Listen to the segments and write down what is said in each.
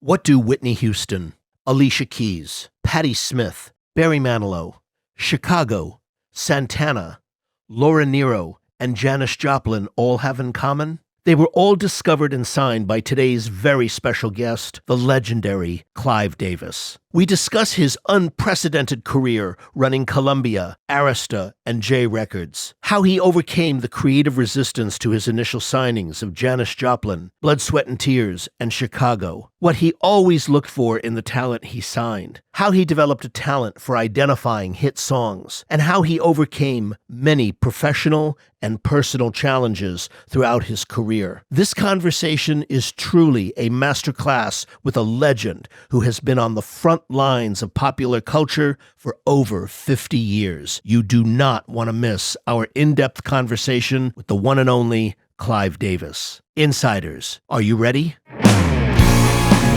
What do Whitney Houston, Alicia Keys, Patti Smith, Barry Manilow, Chicago, Santana, Laura Nyro, and Janis Joplin all have in common? They were all discovered and signed by today's very special guest, the legendary Clive Davis. We discuss his unprecedented career running Columbia, Arista, and J Records, how he overcame the creative resistance to his initial signings of Janis Joplin, Blood, Sweat, and Tears, and Chicago, what he always looked for in the talent he signed, how he developed a talent for identifying hit songs, and how he overcame many professional and personal challenges throughout his career. This conversation is truly a masterclass with a legend who has been on the front lines of popular culture for over 50 years. You do not want to miss our in-depth conversation with the one and only Clive Davis. Insiders, are you ready?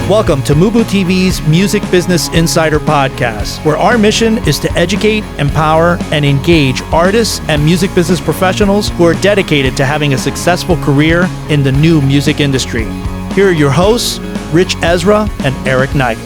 Welcome to MUBUTV's Music Business Insider Podcast, where our mission is to educate, empower, and engage artists and music business professionals who are dedicated to having a successful career in the new music industry. Here are your hosts, Rich Ezra and Eric Knight.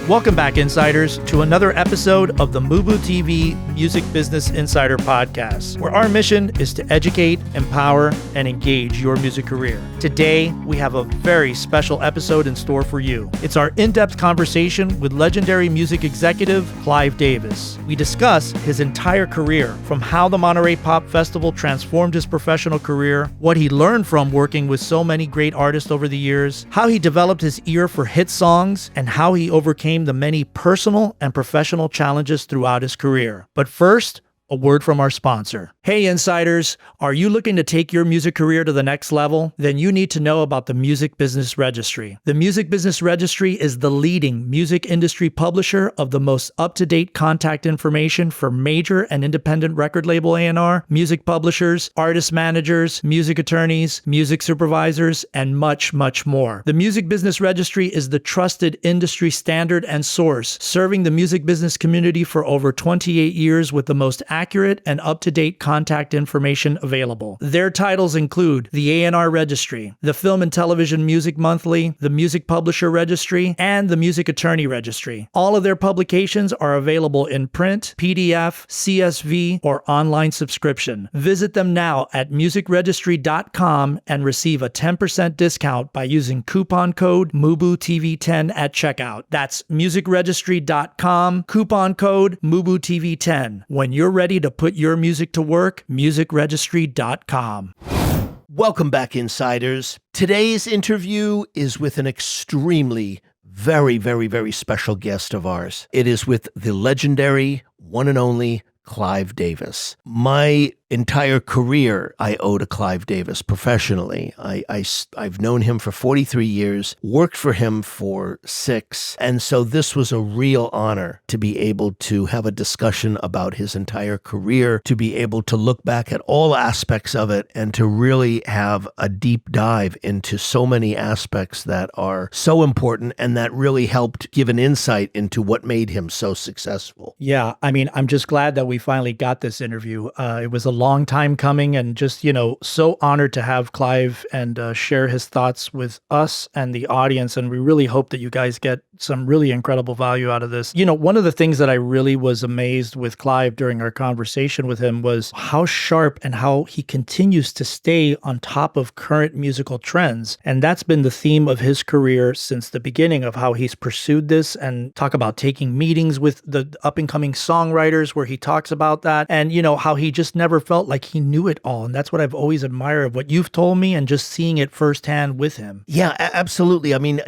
Welcome back, Insiders, to another episode of the MUBUTV Music Business Insider Podcast, where our mission is to educate, empower, and engage your music career. Today, we have a very special episode in store for you. It's our in-depth conversation with legendary music executive Clive Davis. We discuss his entire career, from how the Monterey Pop Festival transformed his professional career, what he learned from working with so many great artists over the years, how he developed his ear for hit songs, and how he overcame the many personal and professional challenges throughout his career. But first, a word from our sponsor. Hey Insiders, are you looking to take your music career to the next level? Then you need to know about the Music Business Registry. The Music Business Registry is the leading music industry publisher of the most up-to-date contact information for major and independent record label A&R, music publishers, artist managers, music attorneys, music supervisors, and much, much more. The Music Business Registry is the trusted industry standard and source, serving the music business community for over 28 years with the most accurate and up-to-date contact information available. Their titles include the A&R Registry, the Film and Television Music Monthly, the Music Publisher Registry, and the Music Attorney Registry. All of their publications are available in print, PDF, CSV, or online subscription. Visit them now at musicregistry.com and receive a 10% discount by using coupon code MUBUTV10 at checkout. That's musicregistry.com, coupon code MUBUTV10. When you're ready to put your music to work, musicregistry.com. Welcome back, Insiders. Today's interview is with an extremely, very special guest of ours. It is with the legendary, one and only Clive Davis. My entire career I owe to Clive Davis professionally. I've known him for 43 years, worked for him for 6, and so this was a real honor to be able to have a discussion about his entire career, to be able to look back at all aspects of it, and to really have a deep dive into so many aspects that are so important and that really helped give an insight into what made him so successful. Yeah, I mean, I'm just glad that we finally got this interview. It was a long time coming, and just, so honored to have Clive and share his thoughts with us and the audience. And we really hope that you guys get some really incredible value out of this. One of the things that I really was amazed with Clive during our conversation with him was how sharp and how he continues to stay on top of current musical trends. And that's been the theme of his career since the beginning, of how he's pursued this, and talk about taking meetings with the up and coming songwriters where he talks about that, and how he just never felt like he knew it all. And that's what I've always admired of what you've told me, and just seeing it firsthand with him. Yeah, absolutely. I mean,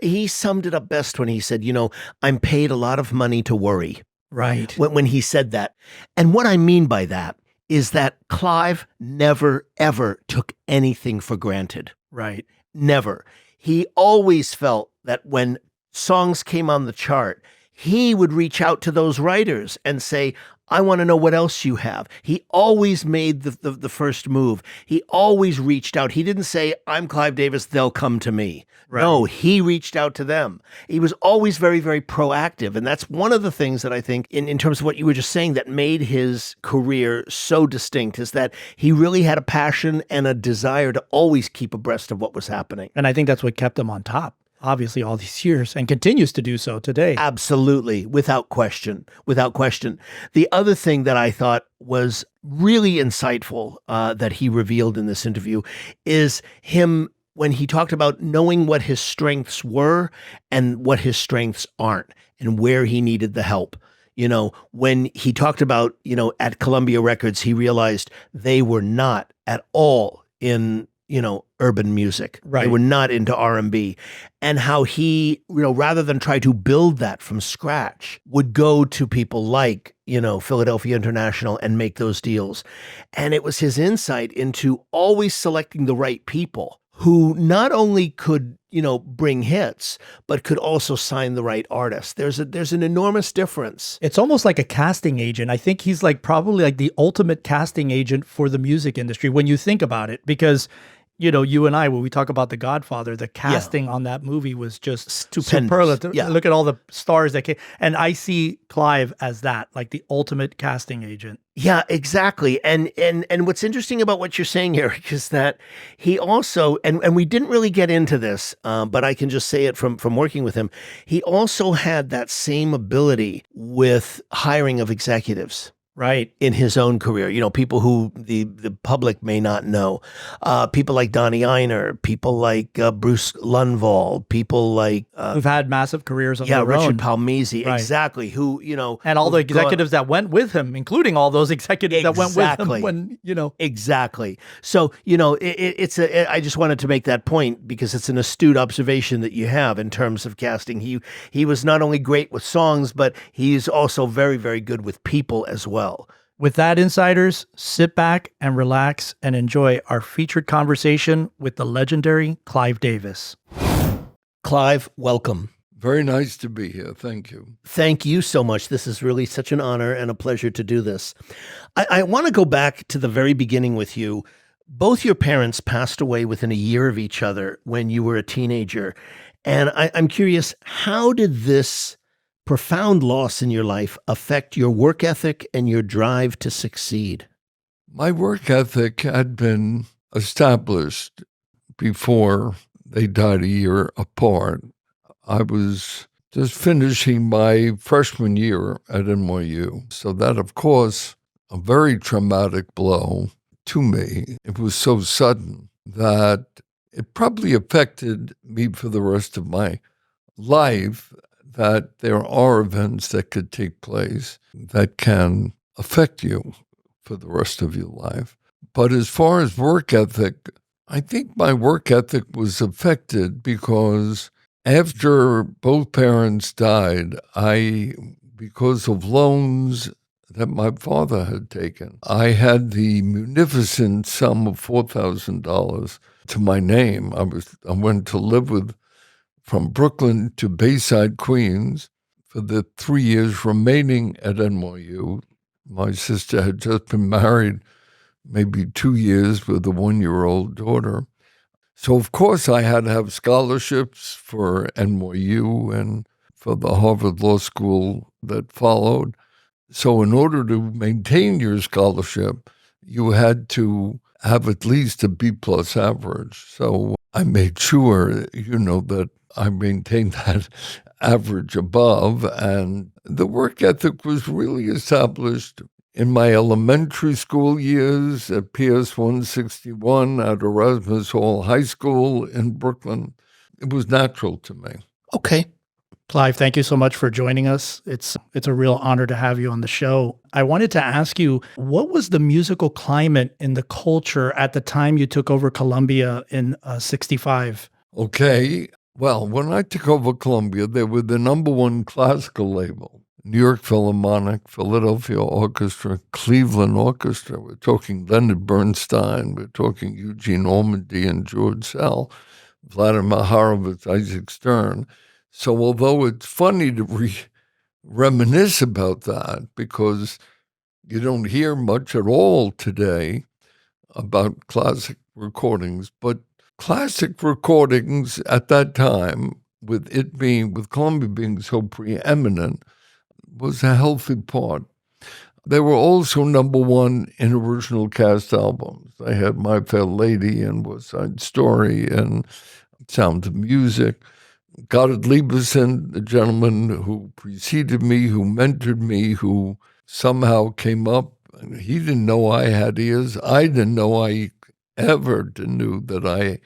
he summed it up best when he said, I'm paid a lot of money to worry. Right. When he said that. And what I mean by that is that Clive never, ever took anything for granted. Right. Never. He always felt that when songs came on the chart, he would reach out to those writers and say, I want to know what else you have. He always made the first move. He always reached out. He didn't say, I'm Clive Davis, they'll come to me. Right. No, he reached out to them. He was always very, very proactive. And that's one of the things that I think, in terms of what you were just saying, that made his career so distinct, is that he really had a passion and a desire to always keep abreast of what was happening. And I think that's what kept him on top. obviously all these years and continues to do so today. Absolutely, without question, without question. The other thing that I thought was really insightful that he revealed in this interview is him when he talked about knowing what his strengths were and what his strengths aren't and where he needed the help. When he talked about, at Columbia Records, he realized they were not at all in, urban music. Right. They were not into R&B. And how he, rather than try to build that from scratch, would go to people like, Philadelphia International and make those deals. And it was his insight into always selecting the right people who not only could, bring hits, but could also sign the right artist. There's an enormous difference. It's almost like a casting agent. I think he's probably the ultimate casting agent for the music industry when you think about it, because you and I, when we talk about The Godfather, the casting on that movie was just Stupendous. superlative. Yeah. Look at all the stars that came. And I see Clive as that, like the ultimate casting agent. Yeah, exactly. And what's interesting about what you're saying, Eric, is that he also, and we didn't really get into this, but I can just say it from working with him, he also had that same ability with hiring of executives. Right. In his own career, people who the public may not know, people like Donnie Ienner, people like Bruce Lundvall, people like who've had massive careers of their own. Richard Palmese, Right. Exactly. Who and all the executives that went with him, including all those executives that went with him when Exactly. So I just wanted to make that point because it's an astute observation that you have in terms of casting. He was not only great with songs, but he's also very, very good with people as well. With that, insiders, sit back and relax and enjoy our featured conversation with the legendary Clive Davis. Clive, welcome. Very nice to be here. Thank you. Thank you so much. This is really such an honor and a pleasure to do this. I want to go back to the very beginning with you. Both your parents passed away within a year of each other when you were a teenager. And I'm curious, how did this profound loss in your life affect your work ethic and your drive to succeed? My work ethic had been established before they died a year apart. I was just finishing my freshman year at NYU. So that, of course, a very traumatic blow to me. It was so sudden that it probably affected me for the rest of my life, that there are events that could take place that can affect you for the rest of your life. But as far as work ethic, I think my work ethic was affected because after both parents died, because of loans that my father had taken, I had the munificent sum of $4,000 to my name. I went to live from Brooklyn to Bayside, Queens, for the 3 years remaining at NYU. My sister had just been married maybe 2 years with a 1-year-old daughter. So, of course, I had to have scholarships for NYU and for the Harvard Law School that followed. So in order to maintain your scholarship, you had to have at least a B+ average. So I made sure, that I maintained that average above, and the work ethic was really established in my elementary school years at PS 161 at Erasmus Hall High School in Brooklyn. It was natural to me. Okay. Clive, thank you so much for joining us. It's a real honor to have you on the show. I wanted to ask you, what was the musical climate in the culture at the time you took over Columbia in 65? Okay. Well, when I took over Columbia, they were the #1 classical label. New York Philharmonic, Philadelphia Orchestra, Cleveland Orchestra. We're talking Leonard Bernstein. We're talking Eugene Ormandy and George Sell, Vladimir Horowitz, Isaac Stern. So although it's funny to reminisce about that, because you don't hear much at all today about classic recordings, but classic recordings at that time, with Columbia being so preeminent, was a healthy part. They were also #1 in original cast albums. I had My Fair Lady and West Side Story and Sound of Music. Goddard Lieberson, the gentleman who preceded me, who mentored me, who somehow came up, and he didn't know I had ears. I didn't know I ever knew that I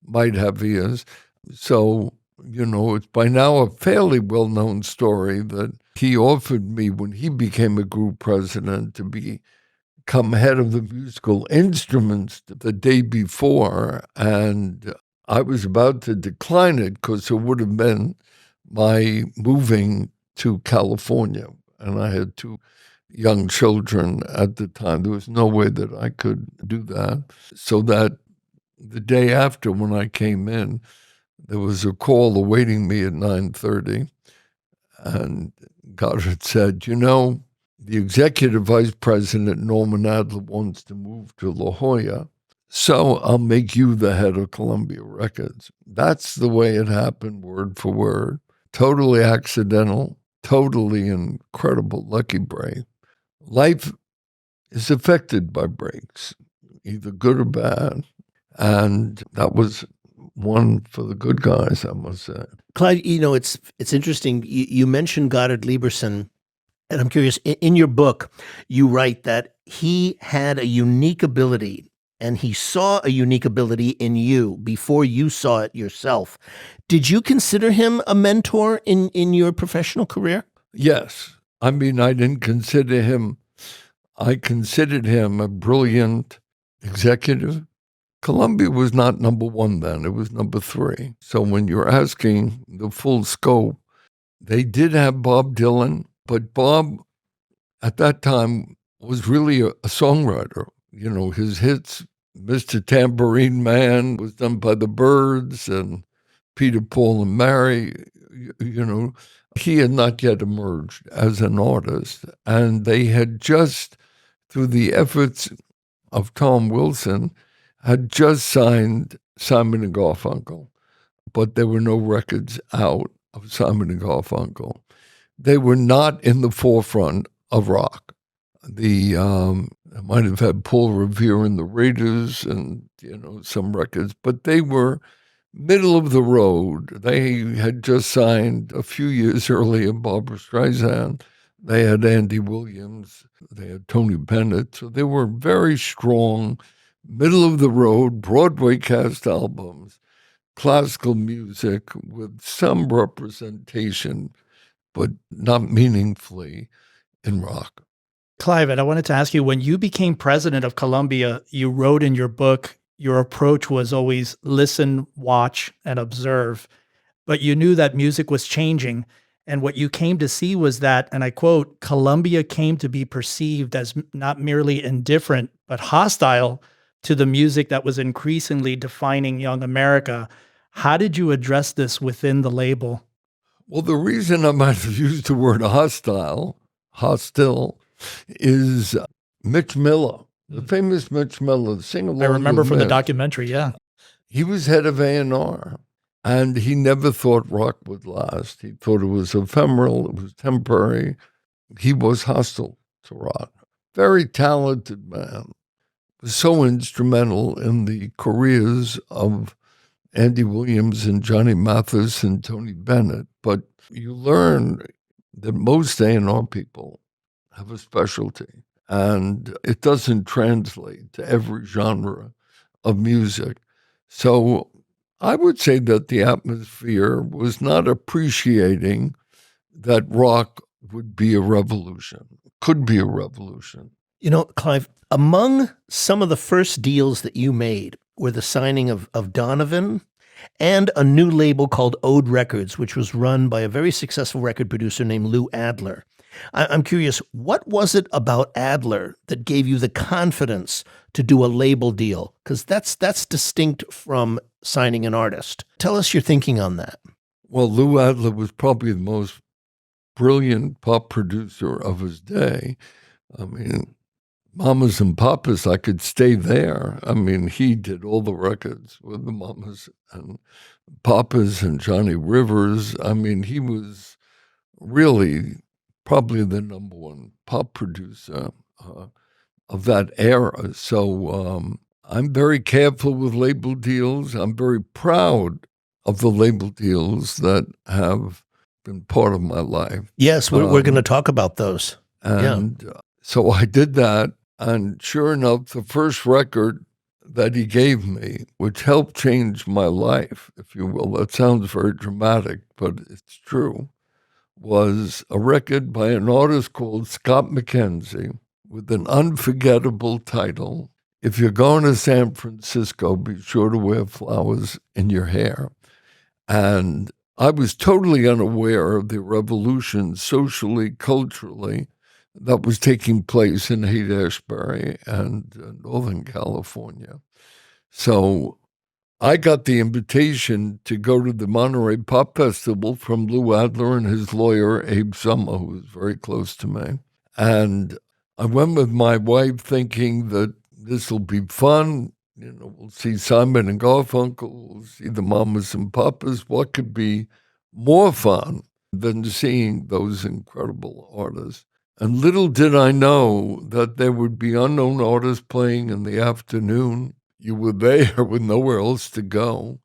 might have ears. So, it's by now a fairly well-known story that he offered me, when he became a group president, to become head of the musical instruments the day before. And I was about to decline it because it would have been my moving to California. And I had 2 young children at the time. There was no way that I could do that. So that the day after, when I came in, there was a call awaiting me at 9:30. And Goddard said, the executive vice president, Norman Adler, wants to move to La Jolla, so I'll make you the head of Columbia Records. That's the way it happened, word for word. Totally accidental, totally incredible lucky break. Life is affected by breaks, either good or bad. And that was one for the good guys, I must say. Clive, it's interesting. You mentioned Goddard Lieberson, and I'm curious, in your book, you write that he had a unique ability, and he saw a unique ability in you before you saw it yourself. Did you consider him a mentor in your professional career? Yes. I mean, I didn't consider him. I considered him a brilliant executive. Columbia was not number 1 then. It was number 3. So when you're asking the full scope, they did have Bob Dylan, but Bob at that time was really a songwriter. His hits, Mr. Tambourine Man, was done by the Byrds, and Peter, Paul, and Mary. He had not yet emerged as an artist. And they had just, through the efforts of Tom Wilson, had just signed Simon and Garfunkel, but there were no records out of Simon and Garfunkel. They were not in the forefront of rock. I might have had Paul Revere and the Raiders and, some records, but they were middle of the road. They had just signed a few years earlier Barbra Streisand. They had Andy Williams. They had Tony Bennett. So they were very strong, middle of the road, Broadway cast albums, classical music with some representation, but not meaningfully in rock. Clive, and I wanted to ask you, when you became president of Columbia, you wrote in your book, your approach was always listen, watch, and observe. But you knew that music was changing. And what you came to see was that, and I quote, Columbia came to be perceived as not merely indifferent, but hostile to the music that was increasingly defining young America. How did you address this within the label? Well, the reason I might have used the word hostile, is Mitch Miller, the famous Mitch Miller, sing-along. I remember from the Mitch. documentary, yeah. He was head of A&R, and he never thought rock would last. He thought it was ephemeral, it was temporary. He was hostile to rock. Very talented man. Was so instrumental in the careers of Andy Williams and Johnny Mathis and Tony Bennett. But you learn that most A&R people have a specialty, and it doesn't translate to every genre of music. So I would say that the atmosphere was not appreciating that rock would be a revolution, could be a revolution. Clive, among some of the first deals that you made were the signing of Donovan and a new label called Ode Records, which was run by a very successful record producer named Lou Adler. I'm curious, what was it about Adler that gave you the confidence to do a label deal? Because that's distinct from signing an artist. Tell us your thinking on that. Well, Lou Adler was probably the most brilliant pop producer of his day. I mean, Mamas and Papas, I could stay there. I mean, he did all the records with the Mamas and Papas and Johnny Rivers. I mean, he was really probably the number 1 pop producer of that era. So I'm very careful with label deals. I'm very proud of the label deals that have been part of my life. Yes, we're going to talk about those. And so I did that. And sure enough, the first record that he gave me, which helped change my life, if you will, that sounds very dramatic, but it's true, was a record by an artist called Scott McKenzie with an unforgettable title. If you're going to San Francisco, be sure to wear flowers in your hair. And I was totally unaware of the revolution socially, culturally, that was taking place in Haight-Ashbury and Northern California. So I got the invitation to go to the Monterey Pop Festival from Lou Adler and his lawyer, Abe Summer, who was very close to me. And I went with my wife thinking that this will be fun. You know, we'll see Simon and Garfunkel, we'll see the Mamas and Papas. What could be more fun than seeing those incredible artists? And little did I know that there would be unknown artists playing in the afternoon. You were there with nowhere else to go.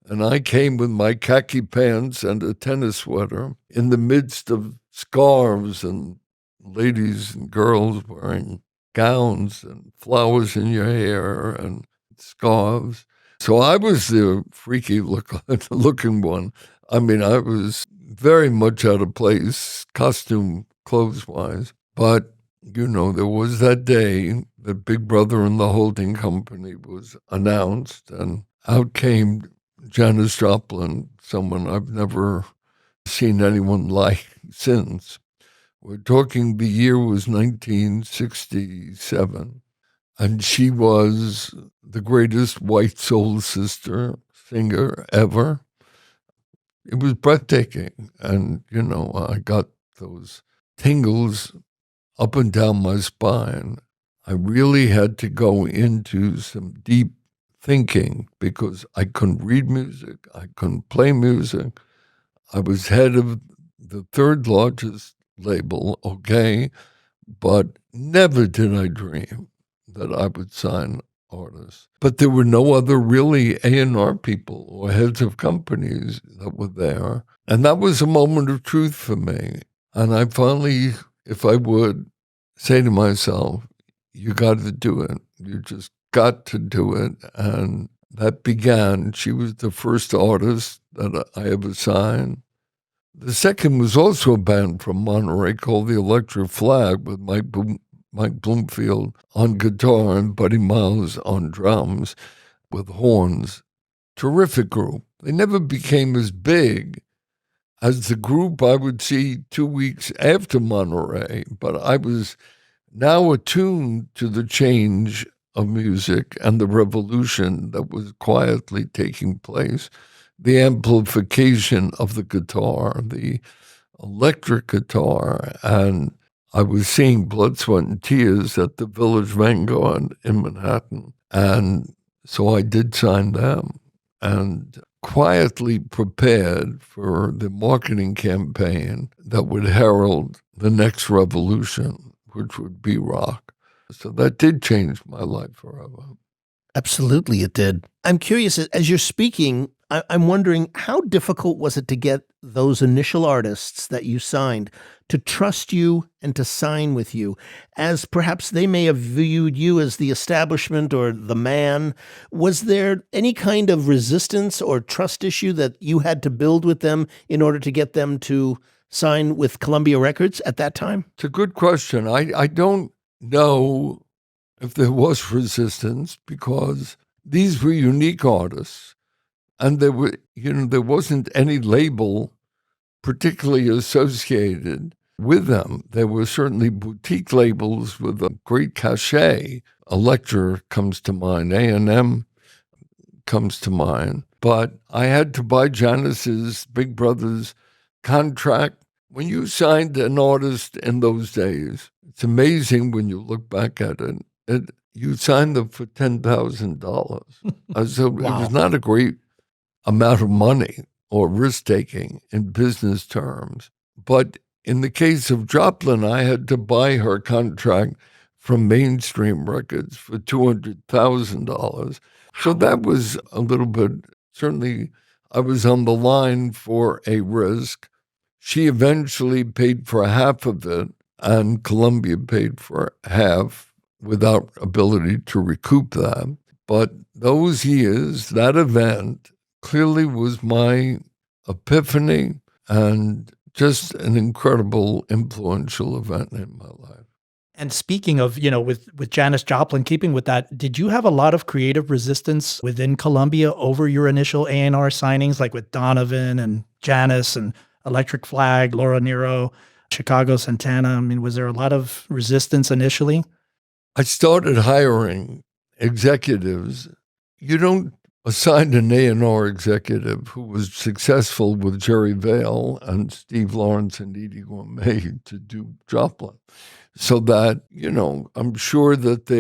And I came with my khaki pants and a tennis sweater in the midst of scarves and ladies and girls wearing gowns and flowers in your hair and scarves. So I was the freaky looking one. I mean, I was very much out of place, costume, clothes-wise. But, you know, there was that day that Big Brother and the holding company was announced, and out came Janis Joplin, someone I've never seen anyone like since. We're talking, the year was 1967, and she was the greatest white soul sister singer ever. It was breathtaking, and, you know, I got those tingles up and down my spine. I really had to go into some deep thinking because I couldn't read music, I couldn't play music. I was head of the third largest label, okay, but never did I dream that I would sign artists. But there were no other really A&R people or heads of companies that were there. And that was a moment of truth for me. And I finally, if I would, say to myself, you got to do it. You just got to do it. And that began. She was the first artist that I ever signed. The second was also a band from Monterey called the Electric Flag with Mike Bloomfield on guitar and Buddy Miles on drums with horns. Terrific group. They never became as big as the group I would see 2 weeks after Monterey, but I was now attuned to the change of music and the revolution that was quietly taking place, the amplification of the guitar, the electric guitar, and I was seeing Blood, Sweat, and Tears at the Village Vanguard in Manhattan, and so I did sign them and quietly prepared for the marketing campaign that would herald the next revolution, which would be rock. So that did change my life forever. Absolutely, it did. I'm curious, as you're speaking, I'm wondering, how difficult was it to get those initial artists that you signed to trust you and to sign with you, as perhaps they may have viewed you as the establishment or the man? Was there any kind of resistance or trust issue that you had to build with them in order to get them to sign with Columbia Records at that time? It's a good question. I don't know if there was resistance because these were unique artists. And there wasn't any label particularly associated with them. There were certainly boutique labels with a great cachet. Elektra comes to mind, A&M comes to mind. But I had to buy Janis's Big Brother's contract. When you signed an artist in those days, it's amazing when you look back at it. You signed them for $10,000. So Wow. It was not a great amount of money or risk-taking in business terms. But in the case of Joplin, I had to buy her contract from Mainstream Records for $200,000. So that was a little bit, certainly I was on the line for a risk. She eventually paid for half of it, and Columbia paid for half without ability to recoup that. But those years, that event clearly was my epiphany and just an incredible, influential event in my life. And speaking of, with Janis Joplin, keeping with that, did you have a lot of creative resistance within Columbia over your initial A&R signings, like with Donovan and Janis and Electric Flag, Laura Nyro, Chicago Santana? I mean, was there a lot of resistance initially? I started hiring executives. You don't assign an A&R executive who was successful with Jerry Vale and Steve Lawrence and Edie Gourmet to do Joplin. So that, I'm sure that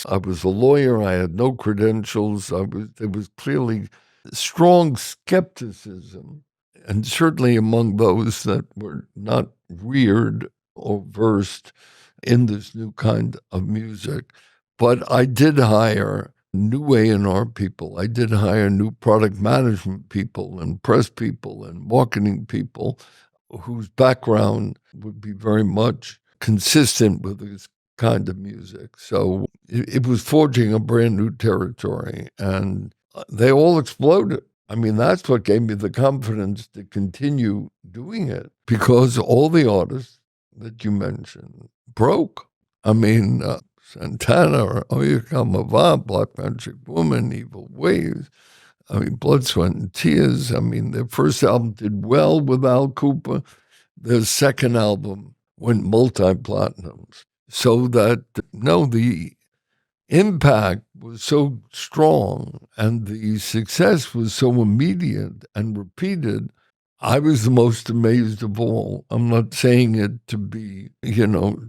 I was a lawyer, I had no credentials, there was clearly strong skepticism, and certainly among those that were not reared or versed in this new kind of music. But I did hire new A&R people. I did hire new product management people and press people and marketing people whose background would be very much consistent with this kind of music. So it was forging a brand new territory, and they all exploded. I mean, that's what gave me the confidence to continue doing it, because all the artists that you mentioned broke. I mean, Santana, Oh You Come Avant, Black Magic Woman, Evil Waves, Blood, Sweat, and Tears. I mean, their first album did well with Al Kooper. Their second album went multi-platinums. So that, the impact was so strong and the success was so immediate and repeated, I was the most amazed of all. I'm not saying it to be,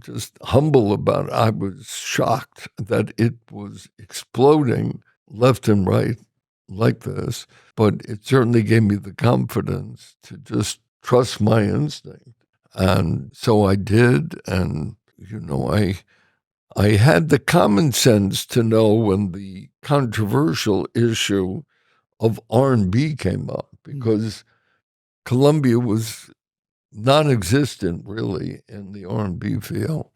just humble about it. I was shocked that it was exploding left and right like this, but it certainly gave me the confidence to just trust my instinct. And so I did, and, I had the common sense to know when the controversial issue of R&B came up, because Columbia was non-existent, really, in the R&B field.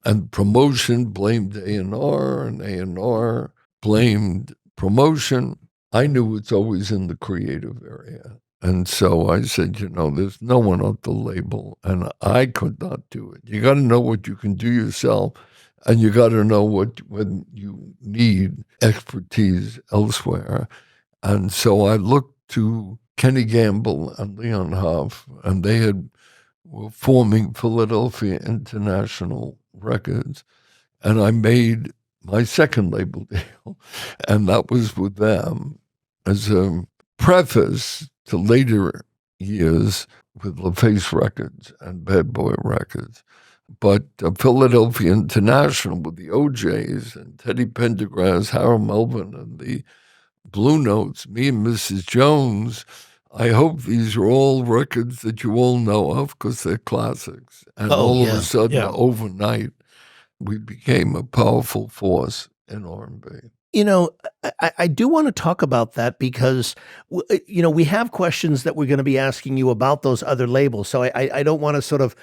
And promotion blamed A&R, and A&R blamed promotion. I knew it's always in the creative area. And so I said, there's no one at the label, and I could not do it. You got to know what you can do yourself, and you got to know when you need expertise elsewhere. And so I looked to Kenny Gamble and Leon Huff, and they were forming Philadelphia International Records, and I made my second label deal, and that was with them as a preface to later years with LaFace Records and Badboy Records. But Philadelphia International with the OJs and Teddy Pendergrass, Harold Melvin, and the Blue Notes, me and Mrs. Jones. I hope these are all records that you all know of, because they're classics. And of a sudden, overnight, we became a powerful force in R&B. I do want to talk about that, because, we have questions that we're going to be asking you about those other labels. So I don't want to sort of,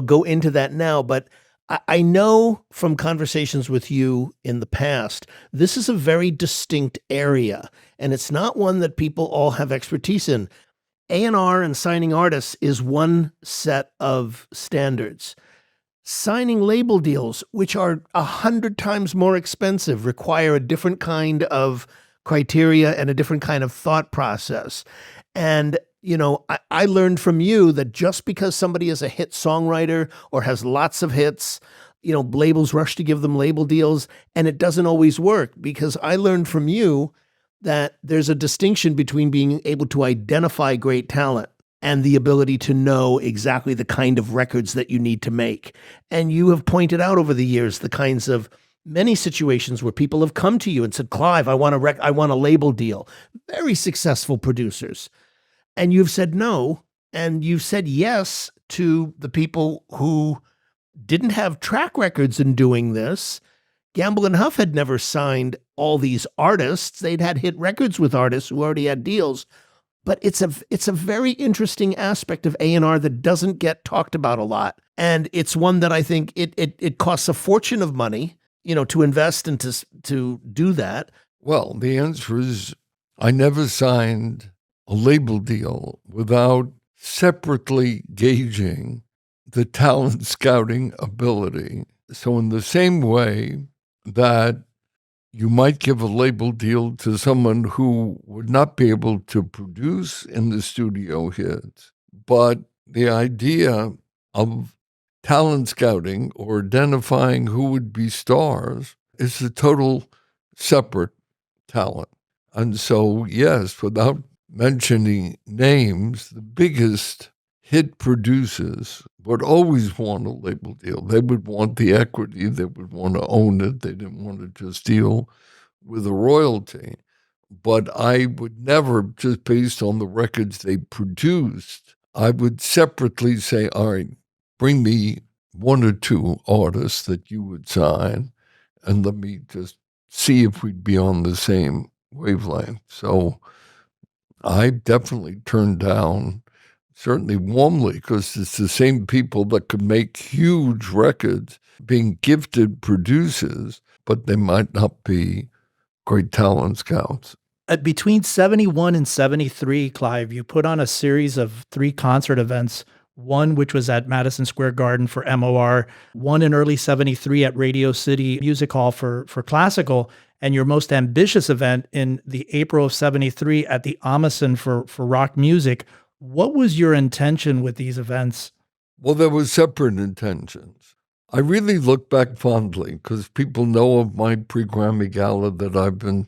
go into that now. But I know from conversations with you in the past, this is a very distinct area, and it's not one that people all have expertise in. A&R and signing artists is one set of standards. Signing label deals, which are 100 times more expensive, require a different kind of criteria and a different kind of thought process. And, I learned from you that just because somebody is a hit songwriter or has lots of hits, labels rush to give them label deals, and it doesn't always work, because I learned from you that there's a distinction between being able to identify great talent and the ability to know exactly the kind of records that you need to make. And you have pointed out over the years the kinds of many situations where people have come to you and said, Clive, I want a label deal. Very successful producers. And you've said no, and you've said yes to the people who didn't have track records in doing this. Gamble and Huff had never signed all these artists. They'd had hit records with artists who already had deals. but it's a very interesting aspect of A&R that doesn't get talked about a lot. And it's one that I think it costs a fortune of money, to invest and to do that. Well, the answer is I never signed a label deal without separately gauging the talent scouting ability. So in the same way that you might give a label deal to someone who would not be able to produce in the studio hits, but the idea of talent scouting or identifying who would be stars is a total separate talent. And so, yes, without mentioning names, the biggest hit producers would always want a label deal. They would want the equity. They would want to own it. They didn't want to just deal with a royalty. But I would never, just based on the records they produced, I would separately say, all right, bring me one or two artists that you would sign, and let me just see if we'd be on the same wavelength. So I definitely turned down, certainly warmly, because it's the same people that could make huge records, being gifted producers, but they might not be great talent scouts. Between 71 and 73, Clive, you put on a series of 3 concert events, one which was at Madison Square Garden for MOR, one in early 73 at Radio City Music Hall for classical, and your most ambitious event in the April of 73 at the Amazon for rock music. What was your intention with these events? Well, there were separate intentions. I really look back fondly because people know of my pre-Grammy Gala that I've been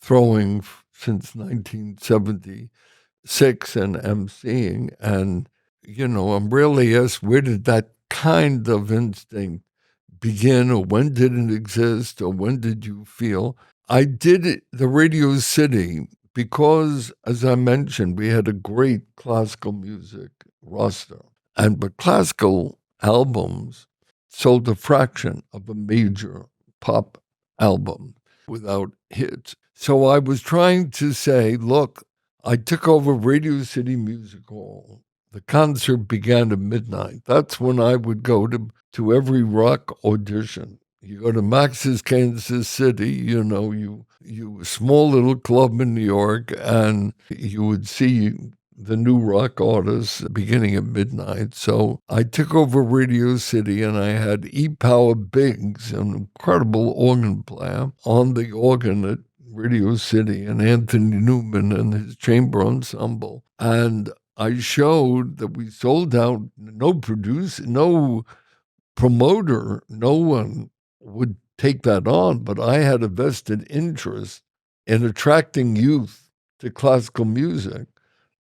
throwing since 1976 and emceeing. And, I'm rarely asked, where did that kind of instinct begin, or when did it exist, or when did you feel? I did it, the Radio City, because, as I mentioned, we had a great classical music roster. But classical albums sold a fraction of a major pop album without hits. So I was trying to say, look, I took over Radio City Music Hall. The concert began at midnight. That's when I would go to every rock audition. You go to Max's Kansas City, you a small little club in New York, and you would see the new rock artists beginning at midnight. So I took over Radio City, and I had E. Power Biggs, an incredible organ player, on the organ at Radio City, and Anthony Newman and his chamber ensemble. And I showed that we sold out, no producer, no promoter, no one would take that on, but I had a vested interest in attracting youth to classical music.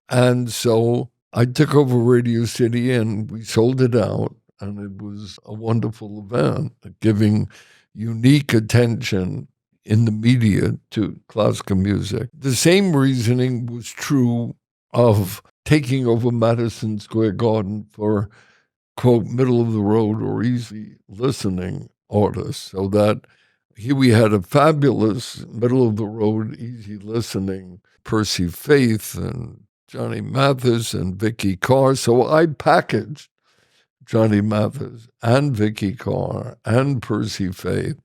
And so I took over Radio City and we sold it out, and it was a wonderful event, giving unique attention in the media to classical music. The same reasoning was true of taking over Madison Square Garden for, quote, middle of the road or easy listening artists, so that here we had a fabulous middle of the road, easy listening Percy Faith and Johnny Mathis and Vicky Carr. So I packaged Johnny Mathis and Vicky Carr and Percy Faith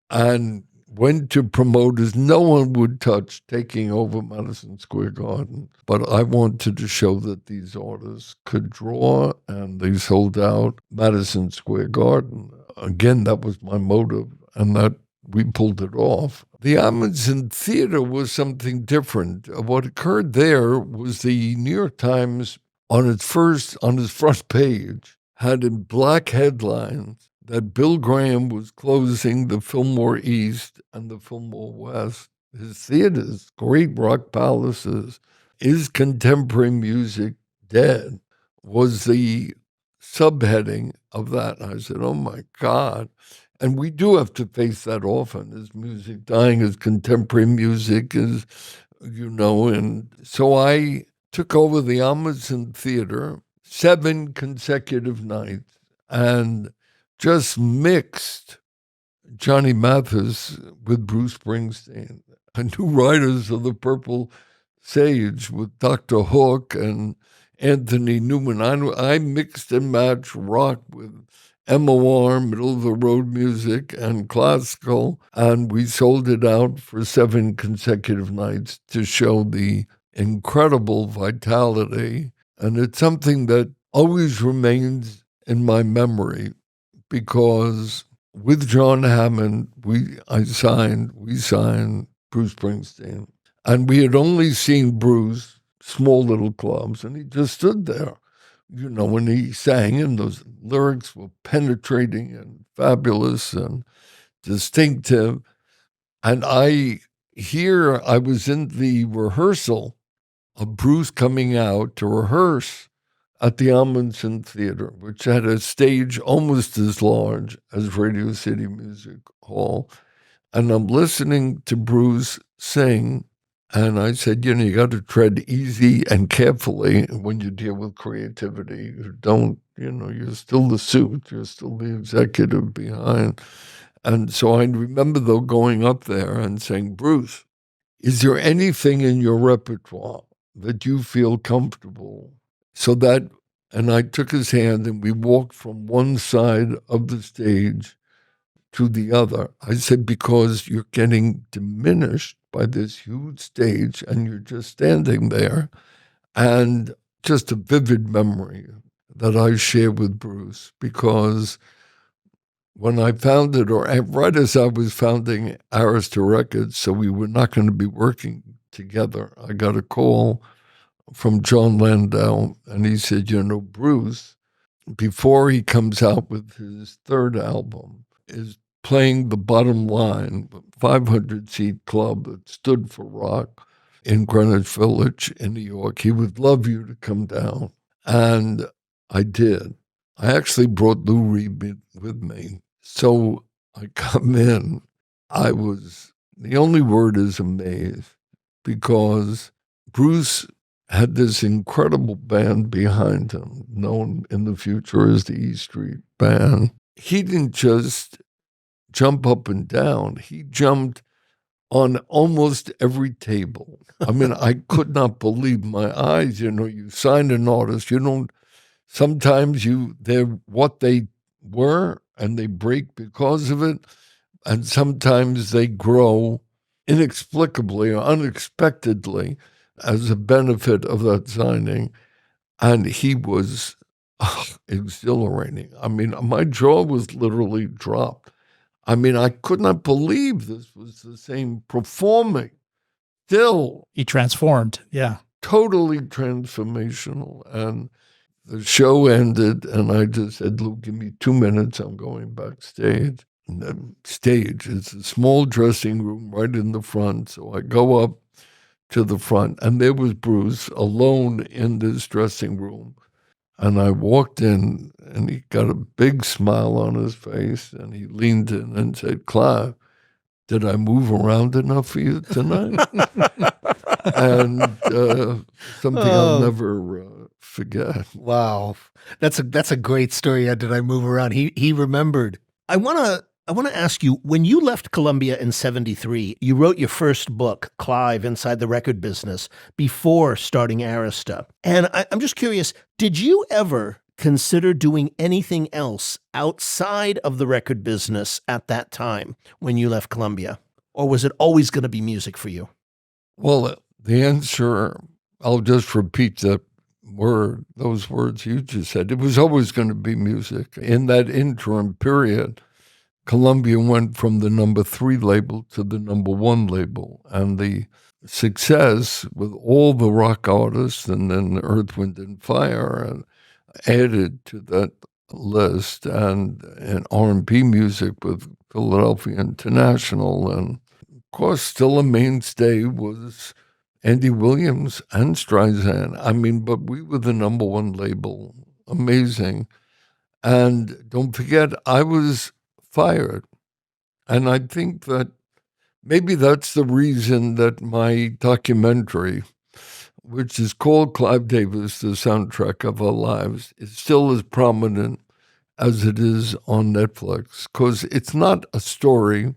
and went to promoters no one would touch taking over Madison Square Garden. But I wanted to show that these artists could draw, and they sold out Madison Square Garden. Again, that was my motive, and that we pulled it off. The Amazon Theater was something different. What occurred there was the New York Times, on its front page, had in black headlines that Bill Graham was closing the Fillmore East and the Fillmore West. His theaters, great rock palaces, is contemporary music dead, was the subheading of that. And I said, oh my God. And we do have to face that often. Is music dying? Is contemporary music? And so I took over the Amazon Theater 7 consecutive nights and just mixed Johnny Mathis with Bruce Springsteen. I knew Riders of the Purple stage with Dr. Hook and Anthony Newman. I mixed and matched rock with MOR, middle-of-the-road music, and classical, and we sold it out for 7 consecutive nights to show the incredible vitality. And it's something that always remains in my memory because with John Hammond, we signed Bruce Springsteen. And we had only seen Bruce, small little clubs, and he just stood there. You know, when he sang, and those lyrics were penetrating and fabulous and distinctive. And I was in the rehearsal of Bruce coming out to rehearse at the Amundsen Theater, which had a stage almost as large as Radio City Music Hall. And I'm listening to Bruce sing, and I said, you know, you got to tread easy and carefully when you deal with creativity. You don't, you know, you're still the suit, you're still the executive behind. And so I remember, though, going up there and saying, Bruce, is there anything in your repertoire that you feel comfortable? So that, and I took his hand and we walked from one side of the stage to the other. I said, because you're getting diminished by this huge stage and you're just standing there. And just a vivid memory that I share with Bruce, because when I founded, or right as I was founding Arista Records, so we were not going to be working together, I got a call from John Landau, and he said, you know, Bruce, before he comes out with his third album, is playing the Bottom Line, 500-seat club that stood for rock in Greenwich Village in New York. He would love you to come down. And I did. I actually brought Lou Reed with me. So I come in. The only word is amazed, because Bruce had this incredible band behind him, known in the future as the E Street Band. He didn't just jump up and down. He jumped on almost every table. I mean, I could not believe my eyes. You know, you sign an artist, sometimes they're what they were and they break because of it. And sometimes they grow inexplicably or unexpectedly as a benefit of that signing. And he was exhilarating. I mean, my jaw was literally dropped. I mean, I could not believe this was the same performing. Still. He transformed, yeah. Totally transformational. And the show ended, and I just said, Lou, give me 2 minutes. I'm going backstage. And the stage is a small dressing room right in the front. So I go up to the front, and there was Bruce alone in this dressing room. And I walked in, and he got a big smile on his face, and he leaned in and said, Clive, did I move around enough for you tonight? And something I'll never forget. Wow. That's a great story. Did I move around? He remembered. I want to ask you, when you left Columbia in 1973, you wrote your first book, Clive, Inside the Record Business, before starting Arista. And I'm just curious, did you ever consider doing anything else outside of the record business at that time when you left Columbia? Or was it always going to be music for you? Well, the answer, I'll just repeat those words you just said. It was always going to be music. In that interim period, Columbia went from the number 3 label to the number 1 label. And the success with all the rock artists and then Earth, Wind, and Fire added to that list, and R&B music with Philadelphia International. And, of course, still a mainstay was Andy Williams and Streisand. I mean, but we were the number 1 label. Amazing. And don't forget, I was fired. And I think that maybe that's the reason that my documentary, which is called Clive Davis, the soundtrack of our lives, is still as prominent as it is on Netflix, because it's not a story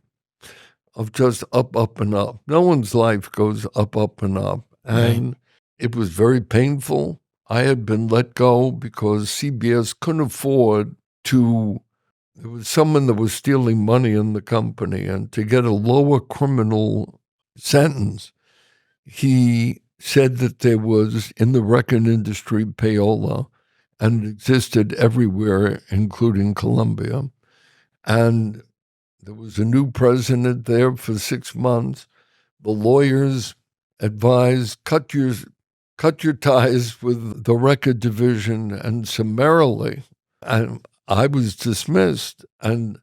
of just up, up, and up. No one's life goes up, up, and up. And it was very painful. I had been let go because CBS couldn't afford to. There was someone that was stealing money in the company, and to get a lower criminal sentence, he said that there was, in the record industry, payola, and it existed everywhere, including Colombia. And there was a new president there for 6 months. The lawyers advised, cut your ties with the record division, and summarily. And I was dismissed. And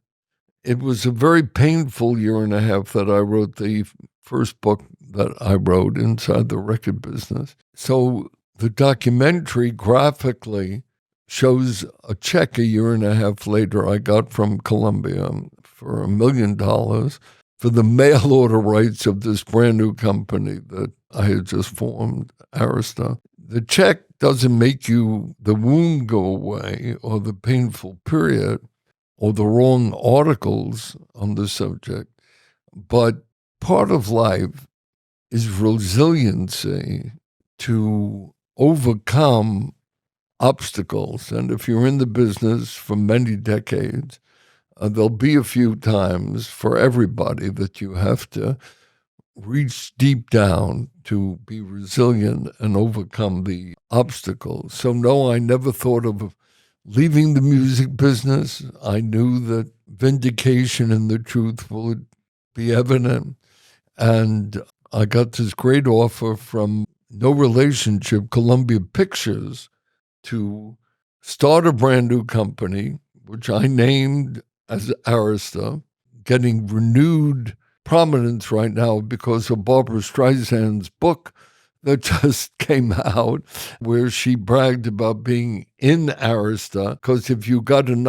it was a very painful year and a half that I wrote the first book that I wrote, Inside the Record Business. So the documentary graphically shows a check a year and a half later I got from Columbia for $1 million for the mail order rights of this brand new company that I had just formed, Arista. The check doesn't make the wound go away or the painful period or the wrong articles on the subject, but part of life is resiliency to overcome obstacles. And if you're in the business for many decades, there'll be a few times for everybody that you have to reach deep down to be resilient and overcome the obstacles. So no, I never thought of leaving the music business. I knew that vindication and the truth would be evident. And I got this great offer from no relationship, Columbia Pictures, to start a brand new company, which I named as Arista, getting renewed prominence right now because of Barbara Streisand's book that just came out, where she bragged about being in Arista, because if you got an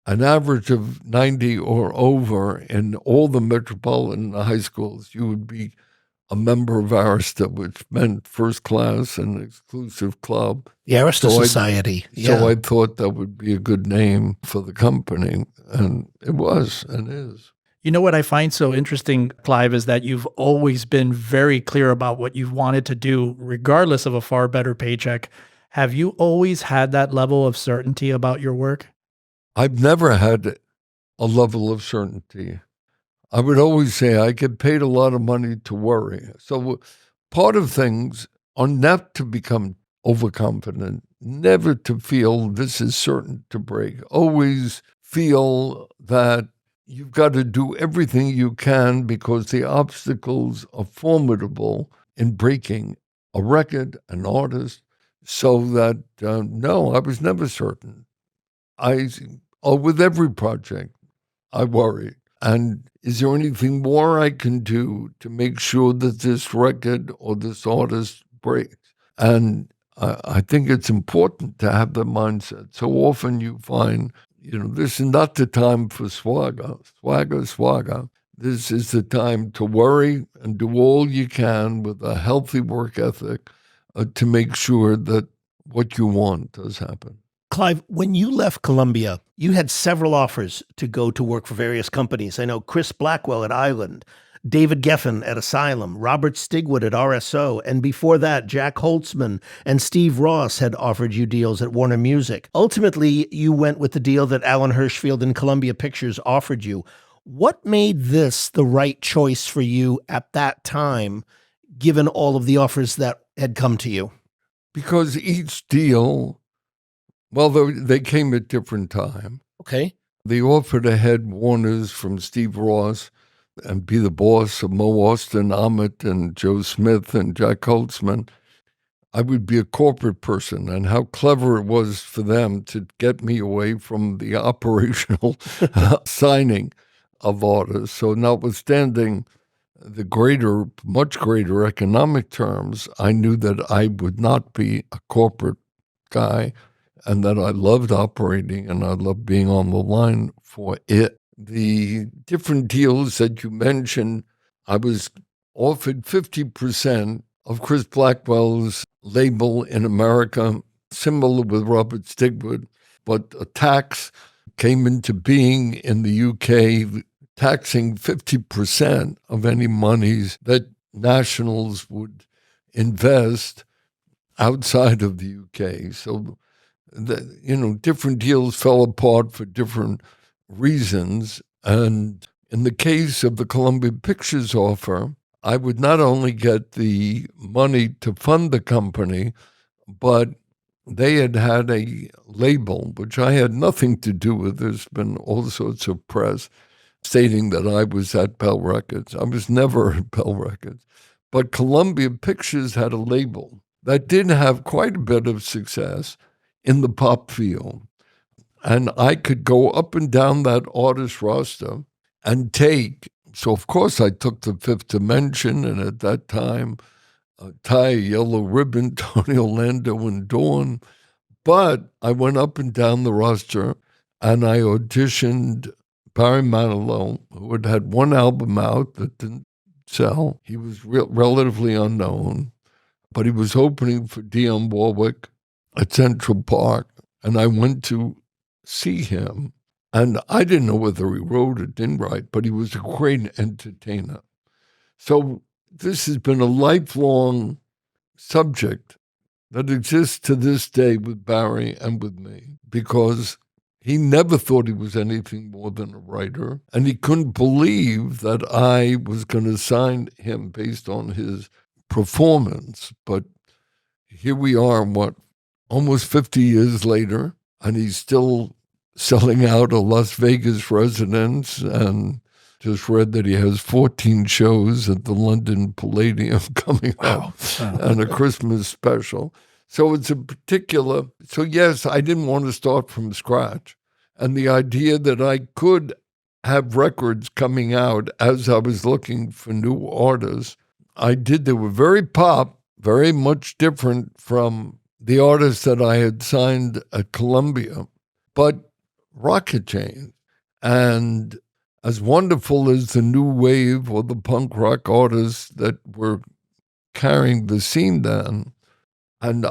average of 90 or over in all the metropolitan high schools, you would be a member of Arista, which meant first class and exclusive club. The Arista Society. So I thought that would be a good name for the company, and it was and is. You know what I find so interesting, Clive, is that you've always been very clear about what you've wanted to do, regardless of a far better paycheck. Have you always had that level of certainty about your work? I've never had a level of certainty. I would always say I get paid a lot of money to worry. So part of things are not to become overconfident, never to feel this is certain to break. Always feel that you've got to do everything you can because the obstacles are formidable in breaking a record, an artist, so that, no, I was never certain. With every project, I worried. And is there anything more I can do to make sure that this record or this artist breaks? And I think it's important to have the mindset. So often you find, this is not the time for swagger. This is the time to worry and do all you can with a healthy work ethic to make sure that what you want does happen. Clive, when you left Columbia, you had several offers to go to work for various companies. I know Chris Blackwell at Island, David Geffen at Asylum, Robert Stigwood at RSO, and before that, Jack Holtzman and Steve Ross had offered you deals at Warner Music. Ultimately, you went with the deal that Alan Hirschfield and Columbia Pictures offered you. What made this the right choice for you at that time, given all of the offers that had come to you? Because each deal, well, they came at different time. Okay. The offer to head Warner's from Steve Ross and be the boss of Mo Austin, Ahmet, and Joe Smith, and Jack Holtzman, I would be a corporate person, and how clever it was for them to get me away from the operational signing of orders. So notwithstanding the much greater economic terms, I knew that I would not be a corporate guy and that I loved operating and I loved being on the line for it. The different deals that you mentioned, I was offered 50% of Chris Blackwell's label in America, similar with Robert Stigwood, but a tax came into being in the UK, taxing 50% of any monies that nationals would invest outside of the UK. So, different deals fell apart for different reasons. And in the case of the Columbia Pictures offer, I would not only get the money to fund the company, but they had a label, which I had nothing to do with. There's been all sorts of press stating that I was at Bell Records. I was never at Bell Records. But Columbia Pictures had a label that did have quite a bit of success in the pop field. And I could go up and down that artist roster and so of course I took the Fifth Dimension, and at that time, Tie a Yellow Ribbon, Tony Orlando and Dawn. But I went up and down the roster, and I auditioned Barry Manilow, who had one album out that didn't sell. He was relatively unknown, but he was opening for Dionne Warwick at Central Park, and I went to see him. And I didn't know whether he wrote or didn't write, but he was a great entertainer. So this has been a lifelong subject that exists to this day with Barry and with me, because he never thought he was anything more than a writer, and he couldn't believe that I was going to sign him based on his performance. But here we are, almost 50 years later, and he's still selling out a Las Vegas residence, and just read that he has 14 shows at the London Palladium coming up, and a Christmas special. So it's so yes, I didn't want to start from scratch. And the idea that I could have records coming out as I was looking for new artists, I did. They were very pop, very much different from the artists that I had signed at Columbia, but rocket chains. And as wonderful as the new wave or the punk rock artists that were carrying the scene then, and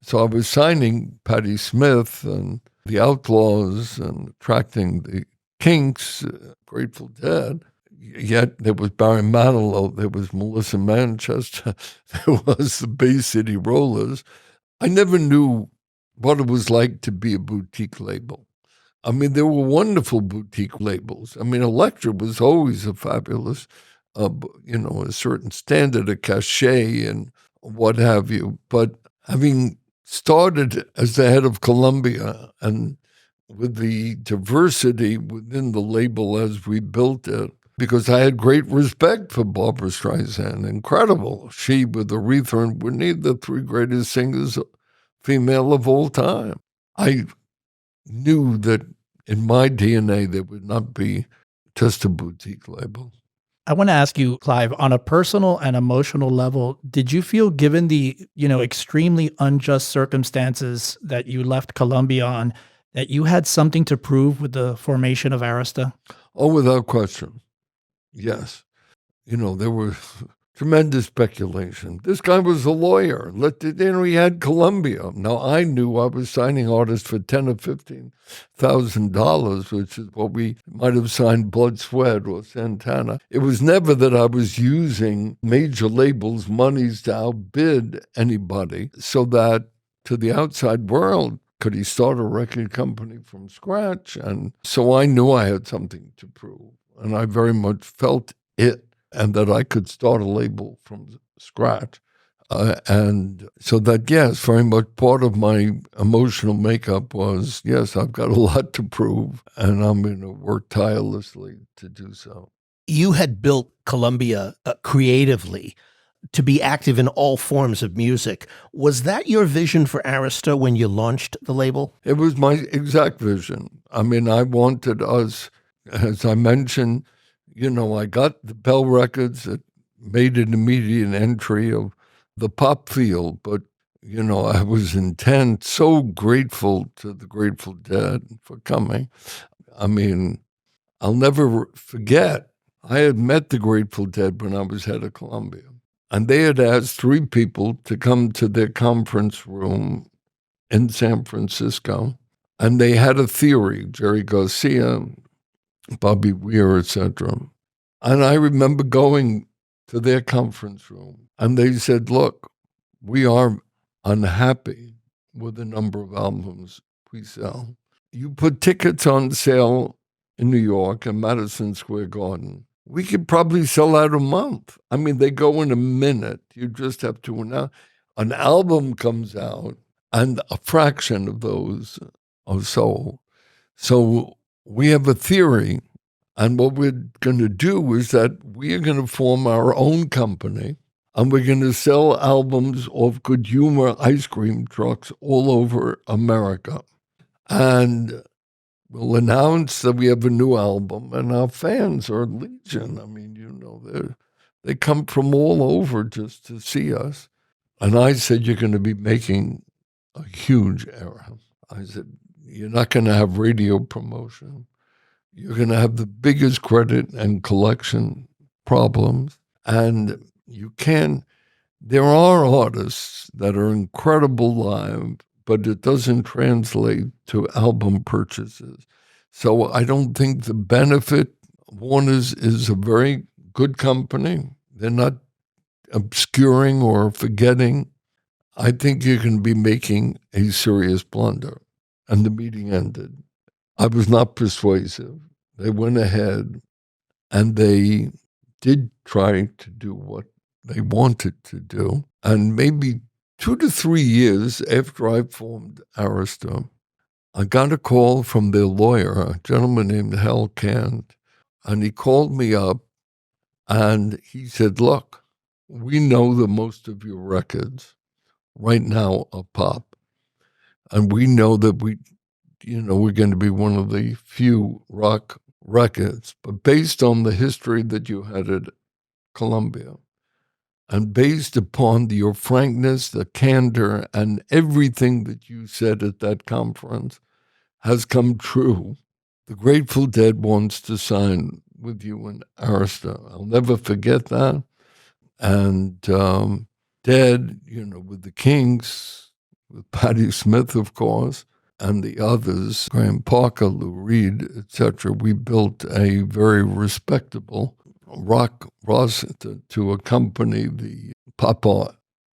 so I was signing Patti Smith and the Outlaws and attracting the Kinks, Grateful Dead. Yet there was Barry Manilow, there was Melissa Manchester, there was the Bay City Rollers. I never knew what it was like to be a boutique label. I mean, there were wonderful boutique labels. I mean, Elektra was always a fabulous, a certain standard, a cachet and what have you. But having started as the head of Columbia and with the diversity within the label as we built it, because I had great respect for Barbra Streisand, incredible. She, with Aretha and Whitney, the three greatest singers, female of all time. I knew that in my DNA there would not be just a boutique label. I want to ask you, Clive, on a personal and emotional level, did you feel, given the, extremely unjust circumstances that you left Columbia on, that you had something to prove with the formation of Arista? Oh, without question. Yes. There was tremendous speculation. This guy was a lawyer. He had Columbia. Now, I knew I was signing artists for $10,000 or $15,000, which is what we might have signed Blood, Sweat or Santana. It was never that I was using major labels' monies to outbid anybody, so that to the outside world, could he start a record company from scratch? And so I knew I had something to prove, and I very much felt it, and that I could start a label from scratch. And so that, yes, very much part of my emotional makeup was, yes, I've got a lot to prove, and I'm going to work tirelessly to do so. You had built Columbia creatively to be active in all forms of music. Was that your vision for Arista when you launched the label? It was my exact vision. I mean, I wanted us, as I mentioned, I got the Bell Records that made an immediate entry of the pop field, but, I was so grateful to the Grateful Dead for coming. I mean, I'll never forget, I had met the Grateful Dead when I was head of Columbia, and they had asked 3 people to come to their conference room in San Francisco, and they had a theory, Jerry Garcia, Bobby Weir, etc. And I remember going to their conference room. And they said, look, we are unhappy with the number of albums we sell. You put tickets on sale in New York and Madison Square Garden. We could probably sell out a month. I mean, they go in a minute. You just have to announce. An album comes out, and a fraction of those are sold. So we have a theory, and what we're going to do is that we are going to form our own company, and we're going to sell albums of Good Humor ice cream trucks all over America. And we'll announce that we have a new album, and our fans are legion. I mean, they come from all over just to see us. And I said, you're going to be making a huge error. I said, you're not going to have radio promotion. You're going to have the biggest credit and collection problems. And there are artists that are incredible live, but it doesn't translate to album purchases. So I don't think the benefit, Warner's is a very good company. They're not obscuring or forgetting. I think you can be making a serious blunder. And the meeting ended. I was not persuasive. They went ahead and they did try to do what they wanted to do. And maybe 2 to 3 years after I formed Arista, I got a call from their lawyer, a gentleman named Hal Kant, and he called me up and he said, look, we know that most of your records right now are pop. And we know that we're going to be one of the few rock records. But based on the history that you had at Columbia, and based upon your frankness, the candor, and everything that you said at that conference has come true, the Grateful Dead wants to sign with you in Arista. I'll never forget that. And Dead, with the Kings, with Patti Smith, of course, and the others, Graham Parker, Lou Reed, etc., we built a very respectable rock roster to accompany the pop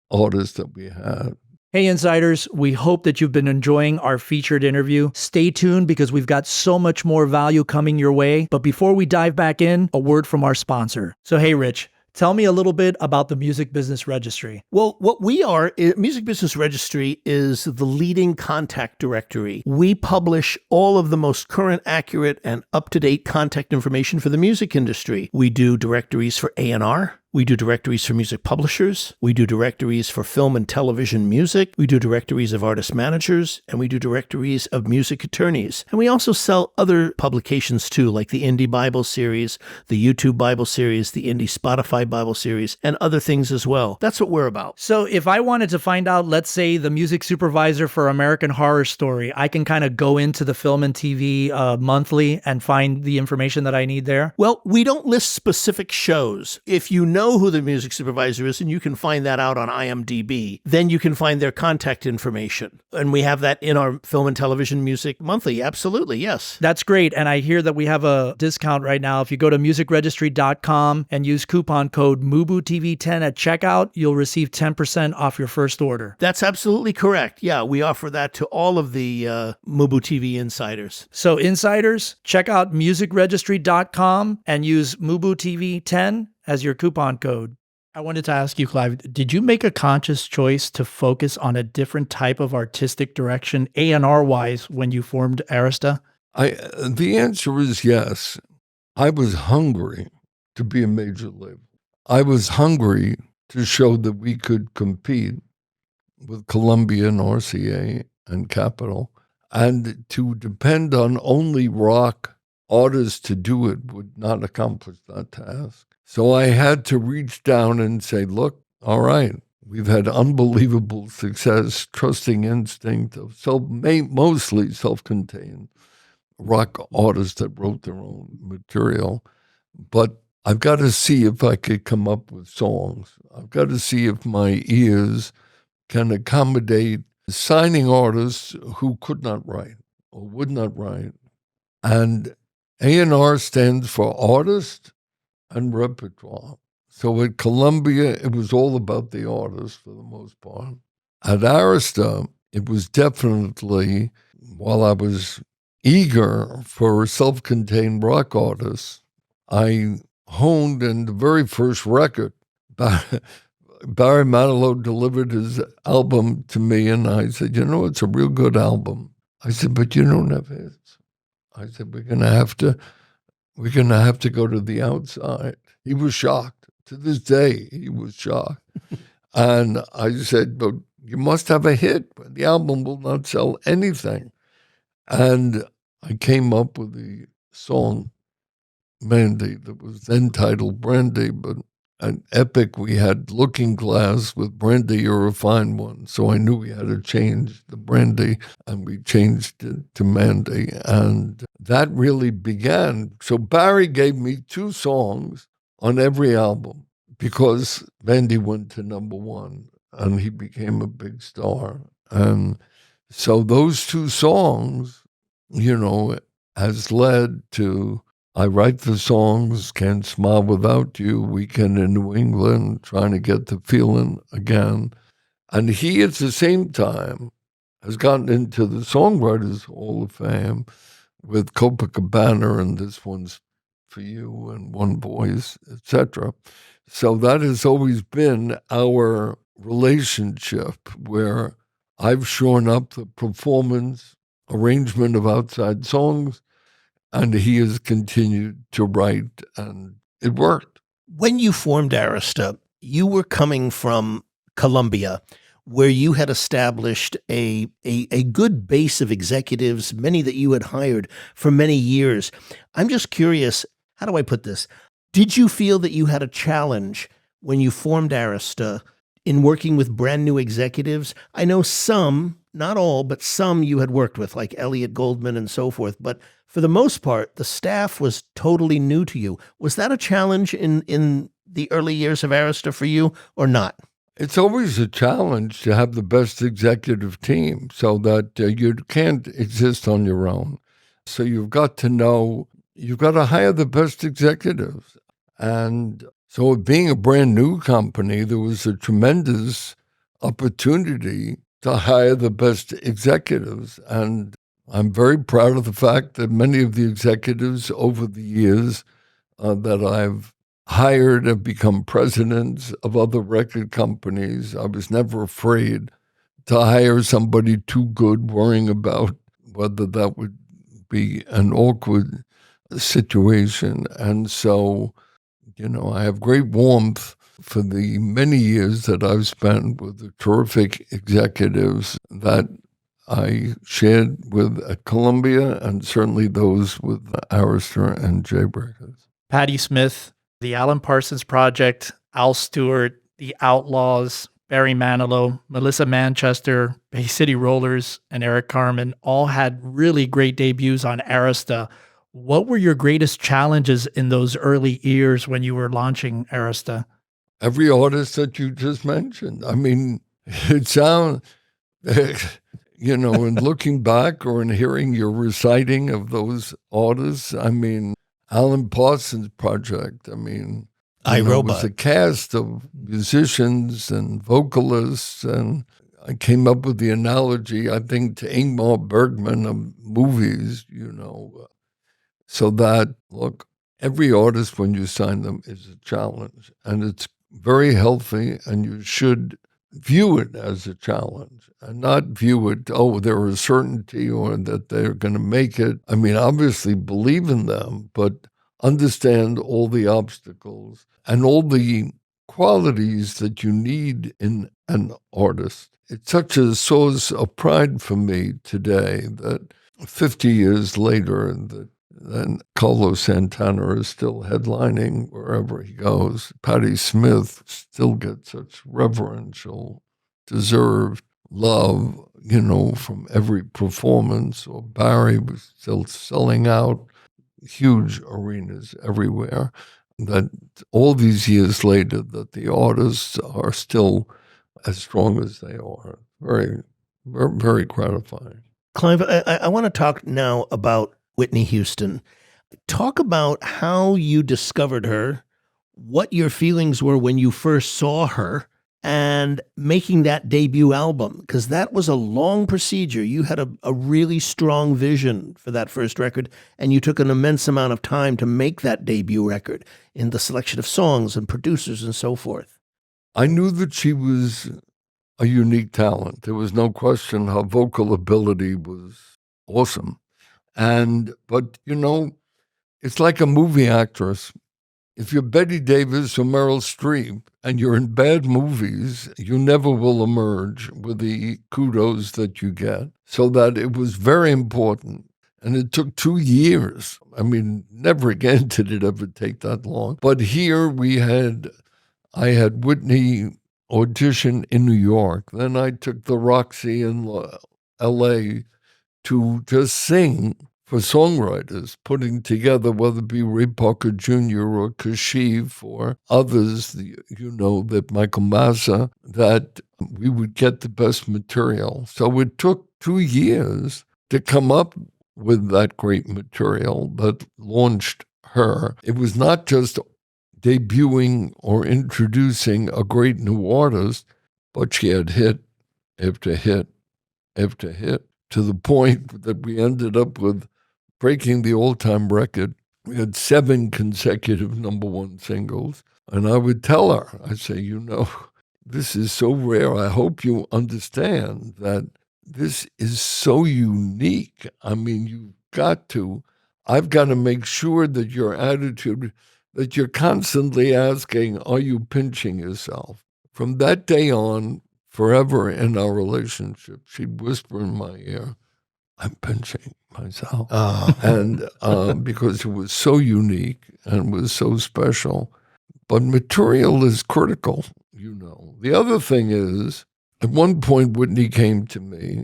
artists that we had. Hey, Insiders, we hope that you've been enjoying our featured interview. Stay tuned because we've got so much more value coming your way. But before we dive back in, a word from our sponsor. So, hey, Rich, tell me a little bit about the Music Business Registry. Well, what we are, Music Business Registry is the leading contact directory. We publish all of the most current, accurate, and up-to-date contact information for the music industry. We do directories for A&R. We do directories for music publishers. We do directories for film and television music. We do directories of artist managers, and we do directories of music attorneys. And we also sell other publications too, like the Indie Bible series, the YouTube Bible series, the Indie Spotify Bible series, and other things as well. That's what we're about. So if I wanted to find out, let's say, the music supervisor for American Horror Story, I can kind of go into the Film and TV monthly and find the information that I need there? Well, we don't list specific shows. If you know who the music supervisor is, and you can find that out on IMDb, then you can find their contact information. And we have that in our Film and Television Music Monthly. Absolutely, yes. That's great. And I hear that we have a discount right now. If you go to musicregistry.com and use coupon code MUBUTV10 at checkout, you'll receive 10% off your first order. That's absolutely correct. Yeah, we offer that to all of the MUBUTV insiders. So insiders, check out musicregistry.com and use MUBUTV10 as your coupon code. I wanted to ask you, Clive, did you make a conscious choice to focus on a different type of artistic direction, A&R-wise, when you formed Arista? The answer is yes. I was hungry to be a major label. I was hungry to show that we could compete with Columbia and RCA and Capitol, and to depend on only rock artists to do it would not accomplish that task. So I had to reach down and say, look, all right, we've had unbelievable success, trusting instinct of mostly self-contained rock artists that wrote their own material. But I've got to see if I could come up with songs. I've got to see if my ears can accommodate signing artists who could not write or would not write. And A&R stands for artist and repertoire. So at Columbia, it was all about the artist for the most part. At Arista, it was definitely, while I was eager for self-contained rock artists, I honed in the very first record. Barry Manilow delivered his album to me, and I said, it's a real good album. I said, but you don't have hits. I said, we're gonna have to go to the outside. He was shocked. To this day, he was shocked. And I said, but you must have a hit. The album will not sell anything. And I came up with the song Mandy that was then titled Brandy, but an epic. We had Looking Glass with Brandy, You're a Fine One. So I knew we had to change the Brandy, and we changed it to Mandy. And that really began. So Barry gave me 2 songs on every album because Mandy went to #1 and he became a big star. And so those 2 songs, has led to I write the songs, Can't Smile Without You, Weekend in New England, Trying to Get the Feeling Again. And he, at the same time, has gotten into the Songwriters Hall of Fame with Copacabana and This One's for You and One Voice, etc. So that has always been our relationship where I've shown up the performance, arrangement of outside songs, and he has continued to write, and it worked. When you formed Arista, you were coming from Columbia, where you had established a good base of executives, many that you had hired for many years. I'm just curious, how do I put this? Did you feel that you had a challenge when you formed Arista in working with brand new executives? I know some, not all, but some you had worked with, like Elliot Goldman and so forth. But for the most part, the staff was totally new to you. Was that a challenge in the early years of Arista for you or not? It's always a challenge to have the best executive team so that you can't exist on your own. So you've got to hire the best executives. And so being a brand new company, there was a tremendous opportunity to hire the best executives. And I'm very proud of the fact that many of the executives over the years that I've hired have become presidents of other record companies. I was never afraid to hire somebody too good, worrying about whether that would be an awkward situation. And so, I have great warmth for the many years that I've spent with the terrific executives that I shared with at Columbia, and certainly those with Arista and Jaybreakers. Patti Smith, the Alan Parsons Project, Al Stewart, the Outlaws, Barry Manilow, Melissa Manchester, Bay City Rollers, and Eric Carmen all had really great debuts on Arista. What were your greatest challenges in those early years when you were launching Arista? Every artist that you just mentioned. I mean, it sounds, in looking back or in hearing your reciting of those artists, I mean, Alan Parsons Project, I mean, it was a cast of musicians and vocalists, and I came up with the analogy, I think, to Ingmar Bergman of movies, so that, look, every artist, when you sign them, is a challenge, and it's very healthy, and you should view it as a challenge and not view it, they're a certainty or that they're going to make it. I mean, obviously believe in them, but understand all the obstacles and all the qualities that you need in an artist. It's such a source of pride for me today that 50 years later, and Carlos Santana is still headlining wherever he goes. Patti Smith still gets such reverential, deserved love, from every performance. Or Barry was still selling out huge arenas everywhere. That all these years later, that the artists are still as strong as they are. Very, very, very gratifying. Clive, I want to talk now about Whitney Houston. Talk about how you discovered her, what your feelings were when you first saw her and making that debut album, because that was a long procedure. You had a really strong vision for that first record, and you took an immense amount of time to make that debut record in the selection of songs and producers and so forth. I knew that she was a unique talent. There was no question her vocal ability was awesome. But it's like a movie actress. If you're Betty Davis or Meryl Streep and you're in bad movies, you never will emerge with the kudos that you get. So that it was very important. And it took 2 years. I mean, never again did it ever take that long. But here I had Whitney audition in New York. Then I took the Roxy in L.A. to just sing for songwriters, putting together, whether it be Ray Parker Jr. or Kashif or others, that Michael Massa, that we would get the best material. So it took 2 years to come up with that great material that launched her. It was not just debuting or introducing a great new artist, but she had hit after hit after hit, to the point that we ended up with breaking the all-time record. We had 7 consecutive number 1 singles. And I would tell her, I'd say, this is so rare. I hope you understand that this is so unique. I mean, I've got to make sure that your attitude, that you're constantly asking, are you pinching yourself? From that day on, forever in our relationship, she'd whisper in my ear, I'm pinching myself. And because it was so unique and was so special. But material is critical, The other thing is, at one point, Whitney came to me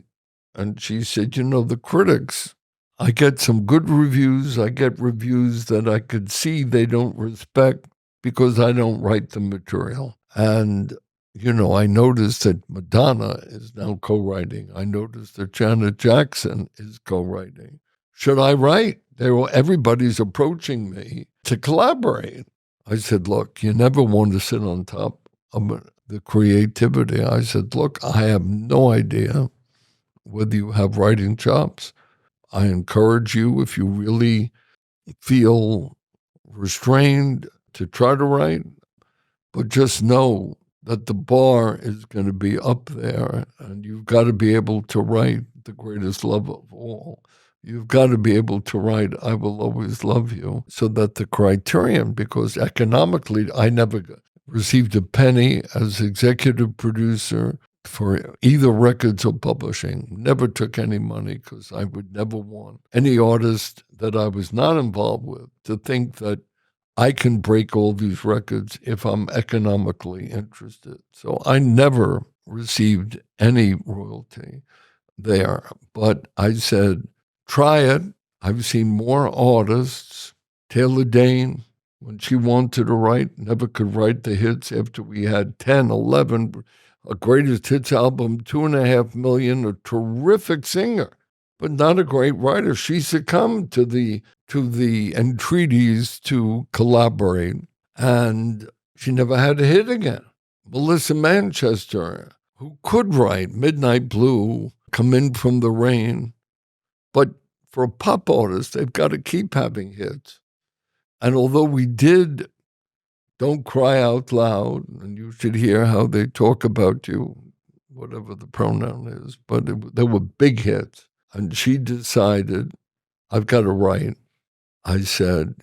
and she said, the critics, I get some good reviews. I get reviews that I could see they don't respect because I don't write the material. And I noticed that Madonna is now co-writing. I noticed that Janet Jackson is co-writing. Should I write? Everybody's approaching me to collaborate. I said, look, you never want to sit on top of the creativity. I said, look, I have no idea whether you have writing chops. I encourage you, if you really feel restrained, to try to write, but just know that the bar is going to be up there, and you've got to be able to write the greatest love of all. You've got to be able to write, I will always love you, so that the criterion, because economically, I never received a penny as executive producer for either records or publishing, never took any money because I would never want any artist that I was not involved with to think that I can break all these records if I'm economically interested. So I never received any royalty there. But I said, try it. I've seen more artists. Taylor Dane, when she wanted to write, never could write the hits after we had 10, 11, a greatest hits album, 2.5 million, a terrific singer, but not a great writer. She succumbed to the entreaties to collaborate, and she never had a hit again. Melissa Manchester, who could write Midnight Blue, Come In From the Rain, but for a pop artist, they've got to keep having hits. And although we did Don't Cry Out Loud, and you should hear how they talk about you, whatever the pronoun is, but there were big hits. And she decided, I've got to write. I said,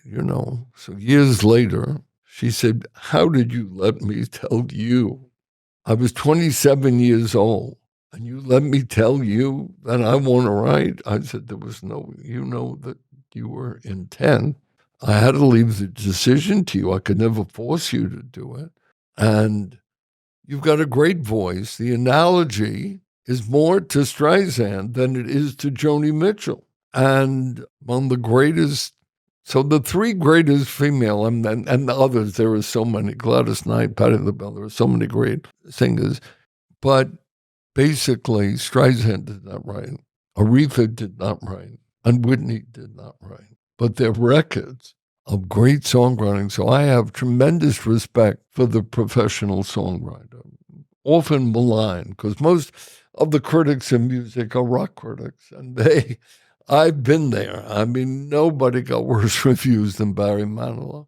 so years later, she said, how did you let me tell you? I was 27 years old, and you let me tell you that I want to write? I said, there was no, that you were intent. I had to leave the decision to you. I could never force you to do it. And you've got a great voice. The analogy is more to Streisand than it is to Joni Mitchell. And among the greatest, so the 3 greatest female, and the others, there are so many, Gladys Knight, Patti LaBelle, there are so many great singers. But basically, Streisand did not write, Aretha did not write, and Whitney did not write. But their records of great songwriting. So I have tremendous respect for the professional songwriter, often maligned, because most of the critics in music are rock critics, and I've been there. I mean, nobody got worse reviews than Barry Manilow.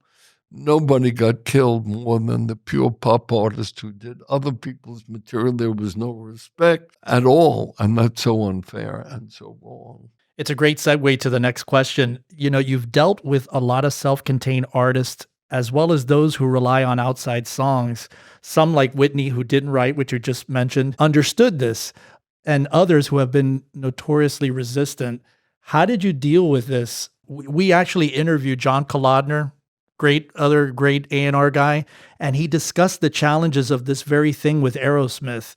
Nobody got killed more than the pure pop artist who did other people's material. There was no respect at all, and that's so unfair and so wrong. It's a great segue to the next question. You know, you've dealt with a lot of self-contained artists as well as those who rely on outside songs. Some like Whitney, who didn't write, which you just mentioned, understood this, and others who have been notoriously resistant. How did you deal with this? We actually interviewed John Kalodner, great A&R guy, and he discussed the challenges of this very thing with Aerosmith.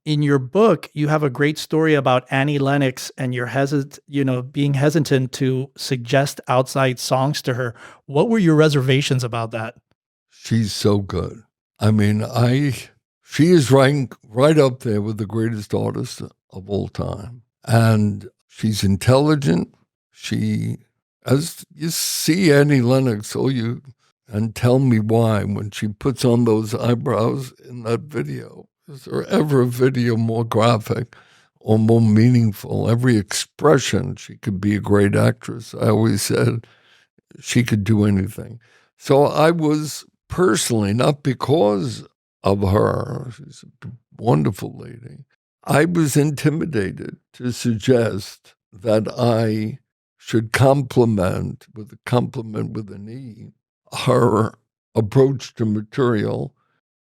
In your book, you have a great story about Annie Lennox and your being hesitant to suggest outside songs to her. What were your reservations about that? She's so good. I mean, she is right up there with the greatest artists of all time. And she's intelligent. As you see Annie Lennox, and tell me why, when she puts on those eyebrows in that video. Is there ever a video more graphic or more meaningful? Every expression, she could be a great actress. I always said she could do anything. So I was personally, not because of her, she's a wonderful lady, I was intimidated to suggest that I should compliment with an E, her approach to material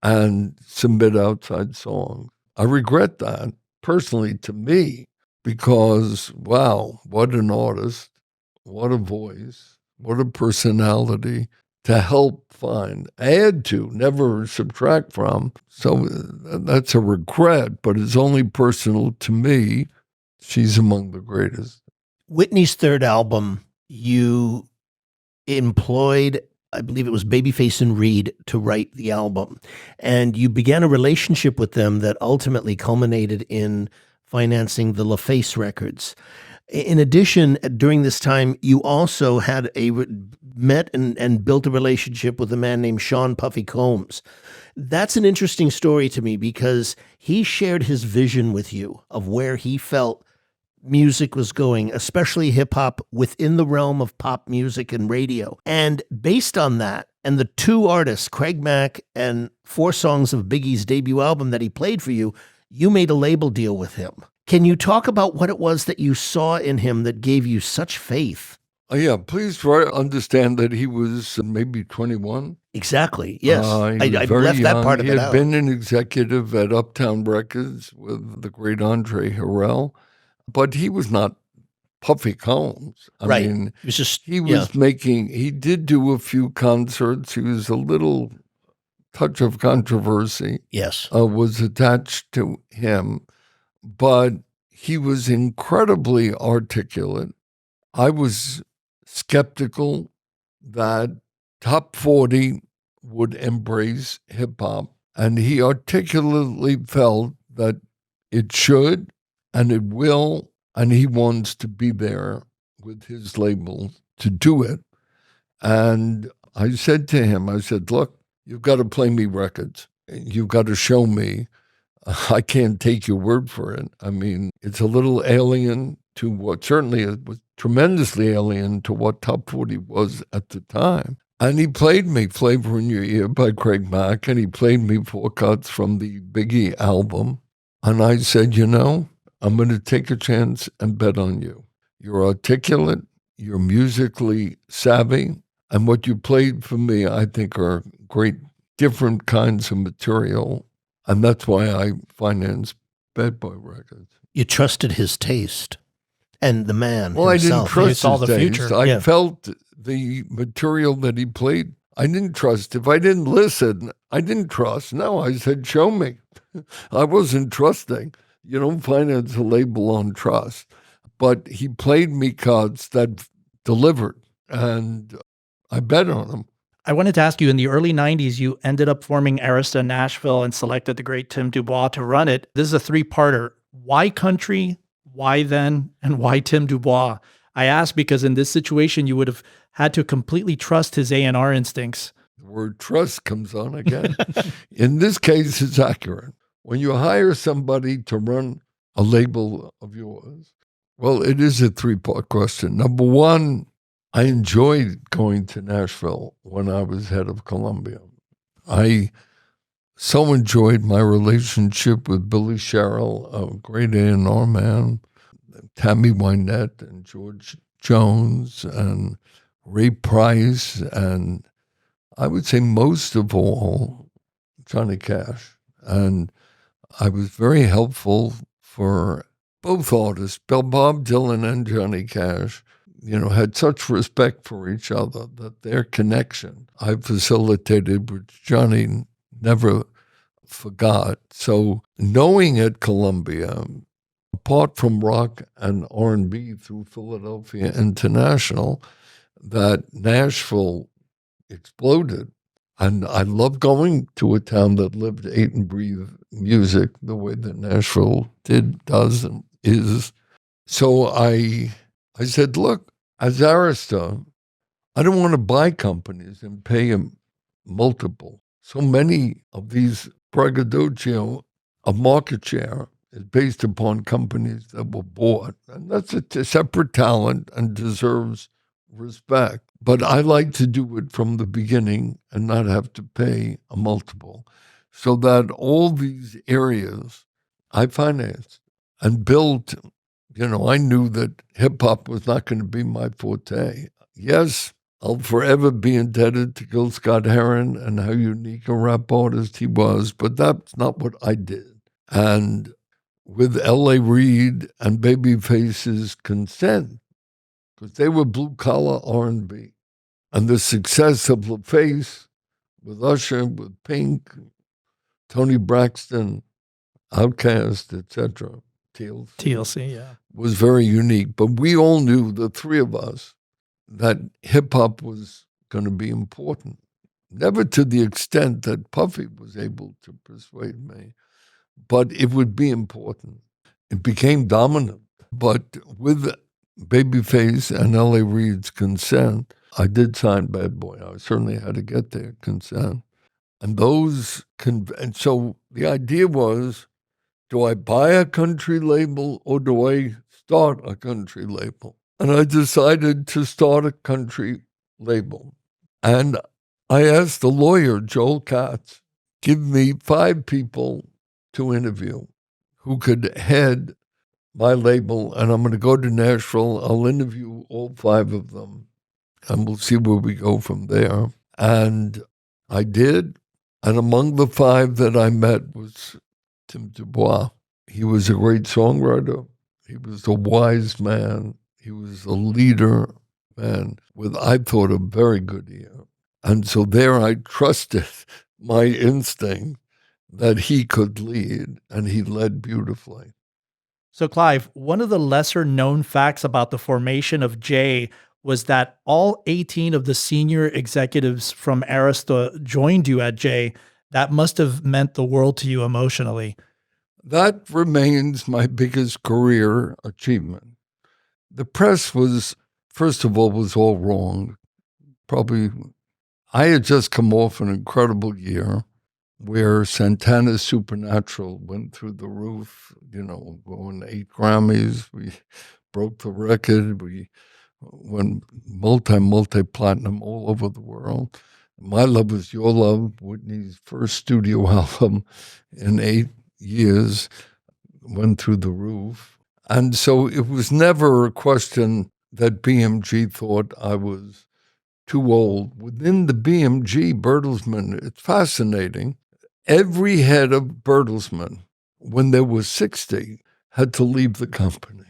and submit outside songs. I regret that, personally, to me, because, wow, what an artist, what a voice, what a personality to help find, add to, never subtract from. So that's a regret, but it's only personal to me. She's among the greatest. Whitney's third album, you employed, I believe it was Babyface and Reed, to write the album. And you began a relationship with them that ultimately culminated in financing the LaFace records. In addition, during this time, you also had met and built a relationship with a man named Sean Puffy Combs. That's an interesting story to me because he shared his vision with you of where he felt music was going, especially hip hop within the realm of pop music and radio. And based on that, and the two artists, Craig Mack and 4 songs of Biggie's debut album that he played for you, you made a label deal with him. Can you talk about what it was that you saw in him that gave you such faith? Yeah, please understand that he was maybe 21. Exactly, yes. I left young. That part of it out. He had been an executive at Uptown Records with the great Andre Harrell. But he was not Puffy Combs. I mean, it was just, he did do a few concerts. He was a little touch of controversy. Yes. Was attached to him, but he was incredibly articulate. I was skeptical that Top 40 would embrace hip hop, and he articulately felt that it should. And it will, and he wants to be there with his label to do it. And I said to him, look, you've got to play me records. You've got to show me. I can't take your word for it. I mean, it's a little alien to what, certainly it was tremendously alien to what Top 40 was at the time. And he played me Flavor in Your Ear by Craig Mack, and he played me 4 cuts from the Biggie album. And I said, I'm going to take a chance and bet on you. You're articulate, you're musically savvy, and what you played for me, I think, are great different kinds of material, and that's why I financed Badboy Records. You trusted his taste and the man Well, himself. I didn't trust his taste. Future. I felt the material that he played. I didn't trust. If I didn't listen, I didn't trust. No, I said, show me. I wasn't trusting. You don't finance a label on trust. But he played me cards that delivered, and I bet on him. I wanted to ask you, in the early 90s, you ended up forming Arista in Nashville and selected the great Tim Dubois to run it. This is a 3-parter. Why country, why then, and why Tim Dubois? I ask because in this situation, you would have had to completely trust his A&R instincts. The word trust comes on again. In this case, it's accurate. When you hire somebody to run a label of yours, well, it is a three-part question. Number one, I enjoyed going to Nashville when I was head of Columbia. I so enjoyed my relationship with Billy Sherrill, a great A&R man, Tammy Wynette and George Jones and Ray Price, and I would say most of all, Johnny Cash. And I was very helpful for both artists, Bob Dylan and Johnny Cash, had such respect for each other that their connection I facilitated, which Johnny never forgot. So knowing at Columbia, apart from rock and R&B through Philadelphia International, that Nashville exploded. And I love going to a town that lived, ate, and breathed music the way that Nashville does, and is. So I said, look, as Arista, I don't want to buy companies and pay them multiple. So many of these braggadocio of market share is based upon companies that were bought. And that's a separate talent and deserves respect. But I like to do it from the beginning and not have to pay a multiple. So that all these areas I financed and built, I knew that hip-hop was not going to be my forte. Yes, I'll forever be indebted to Gil Scott-Heron and how unique a rap artist he was, but that's not what I did. And with L.A. Reid and Babyface's consent, because they were blue-collar R&B, and the success of LaFace with Usher, with Pink, Tony Braxton, Outkast, etc., TLC, yeah, was very unique. But we all knew, the three of us, that hip-hop was going to be important. Never to the extent that Puffy was able to persuade me, but it would be important. It became dominant. But with Babyface and L.A. Reid's consent, I did sign Badboy. I certainly had to get their consent. And and so the idea was, do I buy a country label or do I start a country label? And I decided to start a country label. And I asked the lawyer, Joel Katz, give me 5 people to interview who could head my label, and I'm going to go to Nashville. I'll interview all 5 of them, and we'll see where we go from there. And I did. And among the 5 that I met was Tim Dubois. He was a great songwriter. He was a wise man. He was a leader man with, I thought, a very good ear. And so there I trusted my instinct that he could lead, and he led beautifully. So, Clive, one of the lesser known facts about the formation of J was that all 18 of the senior executives from Arista joined you at J. That must have meant the world to you emotionally. That remains my biggest career achievement. The press was, first of all, was all wrong. Probably, I had just come off an incredible year where Santana's Supernatural went through the roof, won 8 Grammys. We broke the record. We went multi-platinum all over the world. My Love Was Your Love, Whitney's first studio album in 8 years, went through the roof. And so it was never a question that BMG thought I was too old. Within the BMG, Bertelsmann, it's fascinating. Every head of Bertelsmann, when there was 60, had to leave the company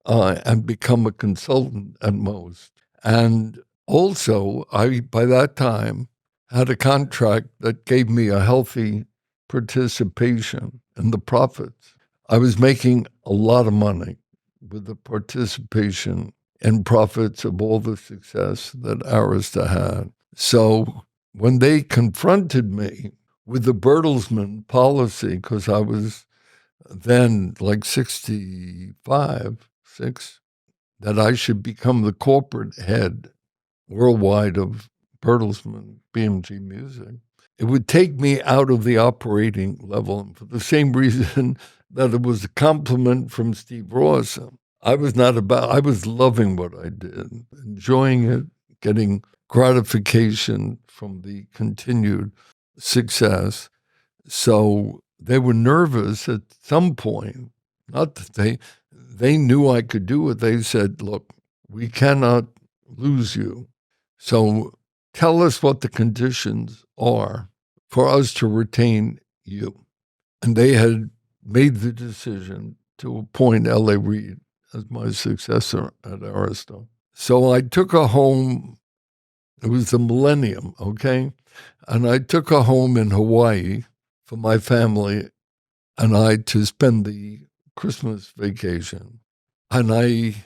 and become a consultant at most. And also, I, by that time, had a contract that gave me a healthy participation in the profits. I was making a lot of money with the participation in profits of all the success that Arista had. So when they confronted me with the Bertelsmann policy, because I was then like 65, 6, that I should become the corporate head worldwide of Bertelsmann BMG Music. It would take me out of the operating level, and for the same reason that it was a compliment from Steve Ross. I was loving what I did, enjoying it, getting gratification from the continued success. So they were nervous at some point, not that they knew I could do it. They said, look, we cannot lose you. So tell us what the conditions are for us to retain you. And they had made the decision to appoint L.A. Reid as my successor at Arista. So I took a home. It was the millennium, okay? And I took a home in Hawaii for my family and I to spend the Christmas vacation. And I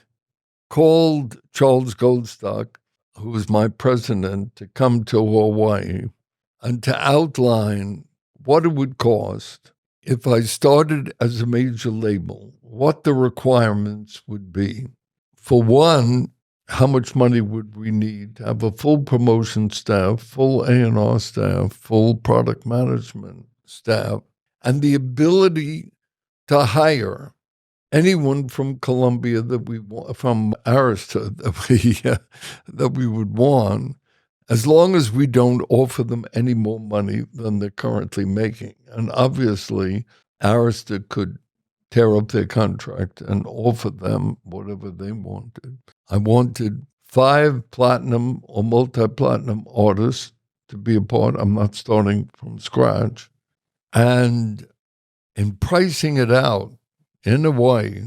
called Charles Goldstock, who was my president, to come to Hawaii and to outline what it would cost if I started as a major label, what the requirements would be. For one, how much money would we need to have a full promotion staff, full A&R staff, full product management staff, and the ability to hire anyone from Columbia from Arista that we would want, as long as we don't offer them any more money than they're currently making. And obviously, Arista could tear up their contract and offer them whatever they wanted. I wanted 5 platinum or multi-platinum artists to be a part. I'm not starting from scratch. And in pricing it out in Hawaii,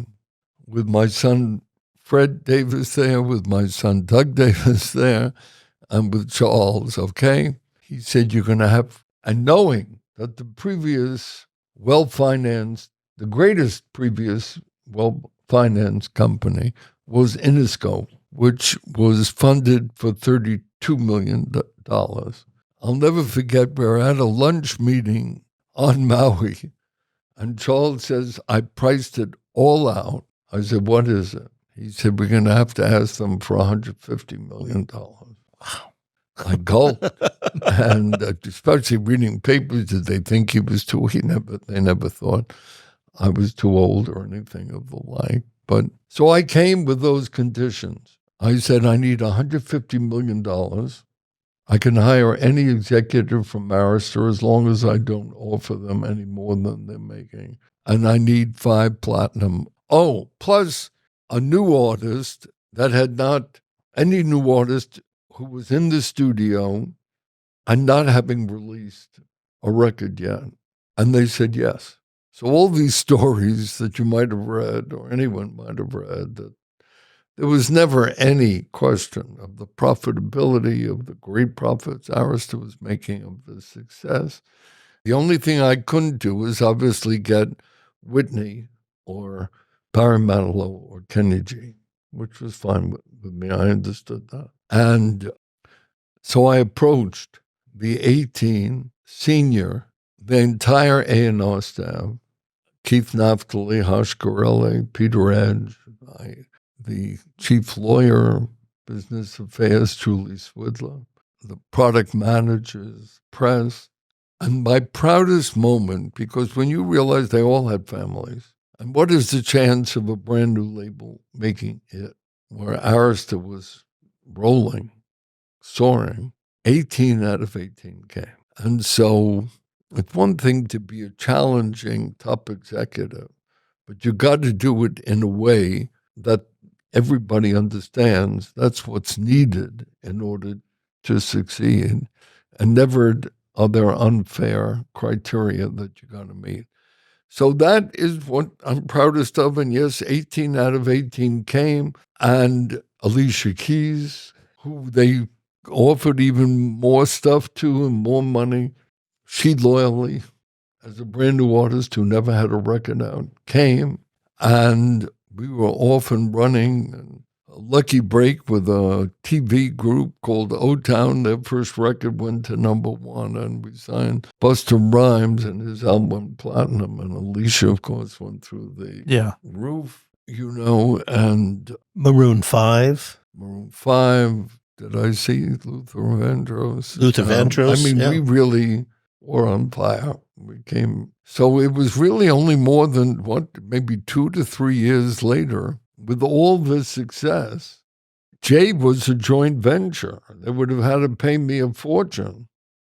with my son Fred Davis there, with my son Doug Davis there, and with Charles, okay? He said, you're going to have, and knowing that the previous well-financed, the greatest previous well-financed company was Innisco, which was funded for $32 million. I'll never forget, we were at a lunch meeting on Maui, and Charles says, I priced it all out. I said, what is it? He said, we're going to have to ask them for $150 million. Wow. I gulped. And especially reading papers, did they think he was too, they never thought I was too old or anything of the like. But so I came with those conditions. I said, I need $150 million. I can hire any executive from Arista as long as I don't offer them any more than they're making. And I need 5 platinum. Oh, plus a new artist that had not, any new artist who was in the studio and not having released a record yet. And they said yes. So all these stories that you might have read or anyone might have read, that there was never any question of the profitability of the great profits Arista was making of the success. The only thing I couldn't do was obviously get Whitney or Barry Manilow or Kenny G, which was fine with me. I understood that. And so I approached the 18 senior, the entire A&R staff, Keith Naftali, Harsh Gorelli, Peter Edge, the chief lawyer, business affairs, Julie Swidler, the product managers, press. And my proudest moment, because when you realize they all had families, and what is the chance of a brand new label making it, where Arista was rolling, soaring, 18 out of 18 came. And so it's one thing to be a challenging top executive, but you got to do it in a way that everybody understands that's what's needed in order to succeed. And never are there unfair criteria that you got to meet. So that is what I'm proudest of. And yes, 18 out of 18 came. And Alicia Keys, who they offered even more stuff to and more money, she loyally, as a brand new artist who never had a record out, came. And we were off and running, and a lucky break with a TV group called O-Town. Their first record went to #1, and we signed Busta Rhymes, and his album went platinum, and Alicia, of course, went through the roof. and Maroon 5. Maroon 5. Did I see Luther Vandross? Luther Vandross, we really were on fire. So it was really only more than, maybe 2 to 3 years later, with all this success, Jay was a joint venture. They would have had to pay me a fortune.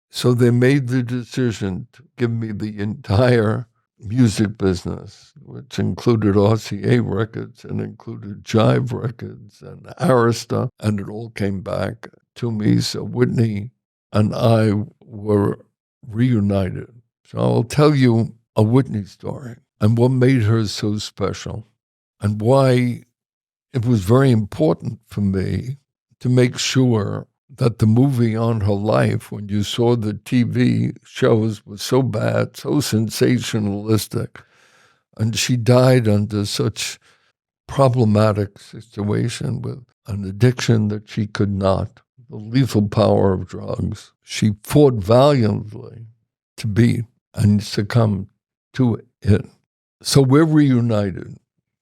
So they made the decision to give me the entire music business, which included RCA Records and included Jive Records and Arista, and it all came back to me. So Whitney and I were reunited. So I'll tell you a Whitney story and what made her so special and why it was very important for me to make sure that the movie on her life, when you saw the TV shows, was so bad, so sensationalistic, and she died under such problematic situation with an addiction that she could not, the lethal power of drugs. She fought valiantly to beat and succumb to it. So we're reunited.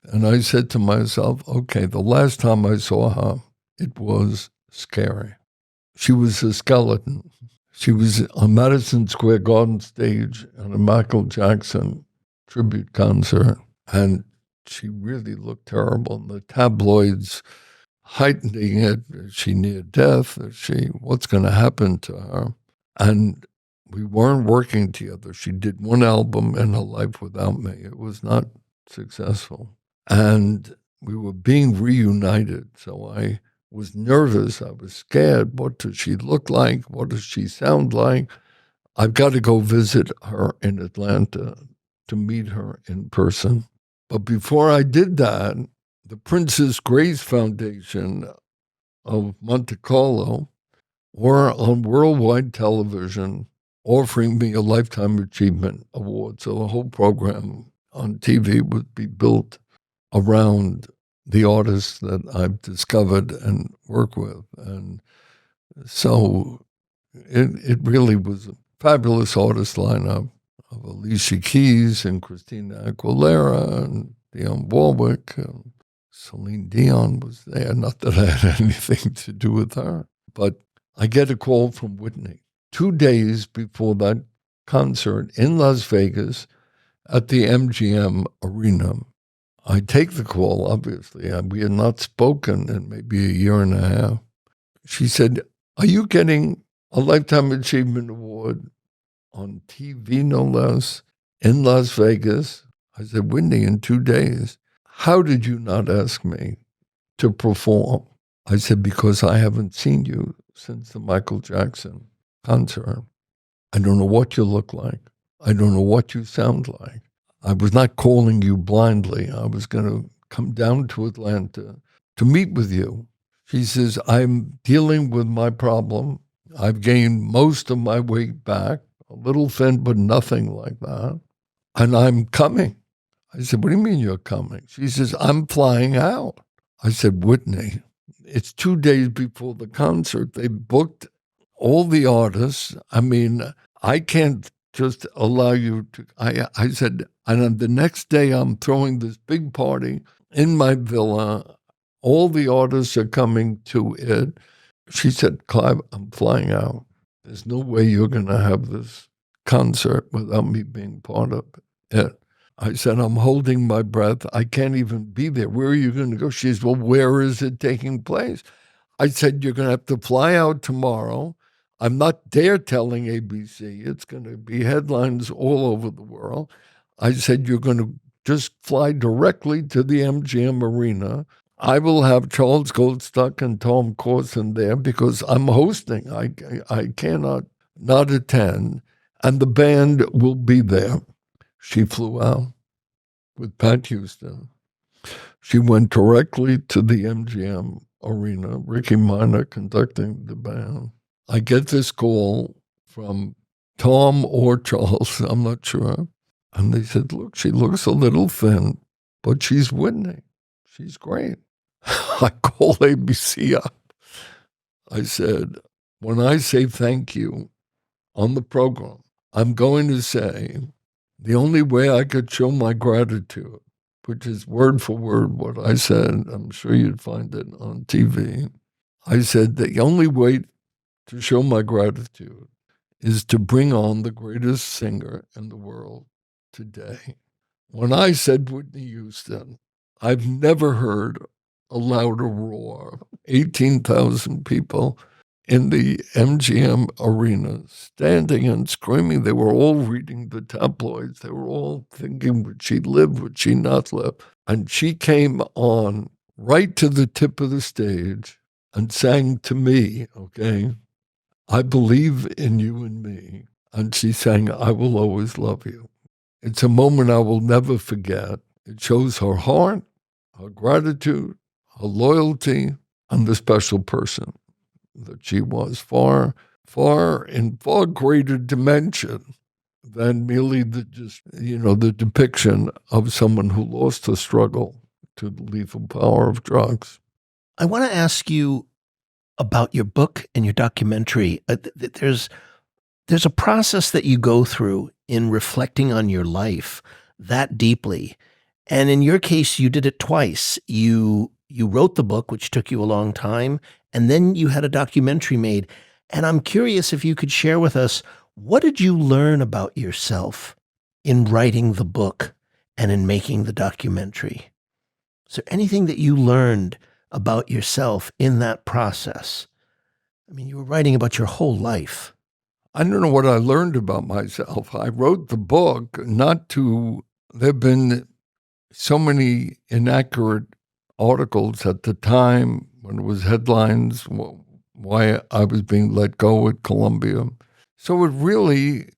And I said to myself, okay, the last time I saw her, it was scary. She was a skeleton. She was on Madison Square Garden stage at a Michael Jackson tribute concert, and she really looked terrible. And the tabloids heightening it, she near death, what's going to happen to her? And we weren't working together. She did one album in her life without me. It was not successful. And we were being reunited, so I was nervous. I was scared. What does she look like? What does she sound like? I've got to go visit her in Atlanta to meet her in person. But before I did that, the Princess Grace Foundation of Monte Carlo were on worldwide television offering me a Lifetime Achievement Award. So the whole program on TV would be built around the artists that I've discovered and work with. And so it really was a fabulous artist lineup of Alicia Keys and Christina Aguilera and Dionne Warwick. And Celine Dion was there. Not that I had anything to do with her. But I get a call from Whitney 2 days before that concert in Las Vegas at the MGM Arena. I take the call, obviously. We had not spoken in maybe a year and a half. She said, are you getting a Lifetime Achievement Award on TV, no less, in Las Vegas? I said, Whitney, in 2 days. How did you not ask me to perform? I said, because I haven't seen you since the Michael Jackson concert. I don't know what you look like. I don't know what you sound like. I was not calling you blindly. I was going to come down to Atlanta to meet with you. She says, I'm dealing with my problem. I've gained most of my weight back, a little thin, but nothing like that. And I'm coming. I said, what do you mean you're coming? She says, I'm flying out. I said, Whitney, it's 2 days before the concert. They booked all the artists. I mean, I can't just allow you to, I said, and the next day I'm throwing this big party in my villa. All the artists are coming to it. She said, Clive, I'm flying out. There's no way you're going to have this concert without me being part of it. I said, I'm holding my breath. I can't even be there. Where are you going to go? She says, well, where is it taking place? I said, you're going to have to fly out tomorrow. I'm not dare telling ABC. It's going to be headlines all over the world. I said, you're going to just fly directly to the MGM Arena. I will have Charles Goldstock and Tom Corson there because I'm hosting. I cannot not attend. And the band will be there. She flew out with Pat Houston. She went directly to the MGM Arena, Ricky Minor conducting the band. I get this call from Tom or Charles, I'm not sure. And they said, look, she looks a little thin, but she's Whitney. She's great. I call ABC up. I said, when I say thank you on the program, I'm going to say the only way I could show my gratitude which is word for word what I said. I'm sure you'd find it on TV. I said, the only way to show my gratitude is to bring on the greatest singer in the world today. When I said Whitney Houston, I've never heard a louder roar. 18,000 people in the MGM arena, standing and screaming. They were all reading the tabloids. They were all thinking, would she live, would she not live? And she came on right to the tip of the stage and sang to me, okay, I believe in you and me. And she sang, I will always love you. It's a moment I will never forget. It shows her heart, her gratitude, her loyalty, and the special person that she was, far greater dimension than merely the depiction of someone who lost her struggle to the lethal power of drugs. I want to ask you about your book and your documentary. There's a process that you go through in reflecting on your life that deeply. And in your case, you did it twice. You wrote the book, which took you a long time, and then you had a documentary made. And I'm curious if you could share with us, what did you learn about yourself in writing the book and in making the documentary? Is there anything that you learned about yourself in that process? I mean, you were writing about your whole life. I don't know what I learned about myself. I wrote the book there have been so many inaccurate articles at the time when it was headlines, why I was being let go at Columbia. So it really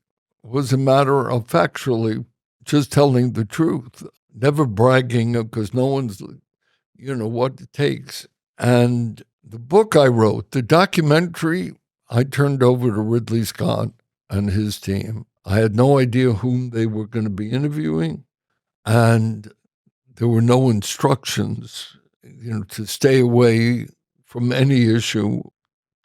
was a matter of factually just telling the truth, never bragging because no one's, what it takes. And the book I wrote, the documentary, I turned over to Ridley Scott and his team. I had no idea whom they were going to be interviewing, and there were no instructions, to stay away from any issue.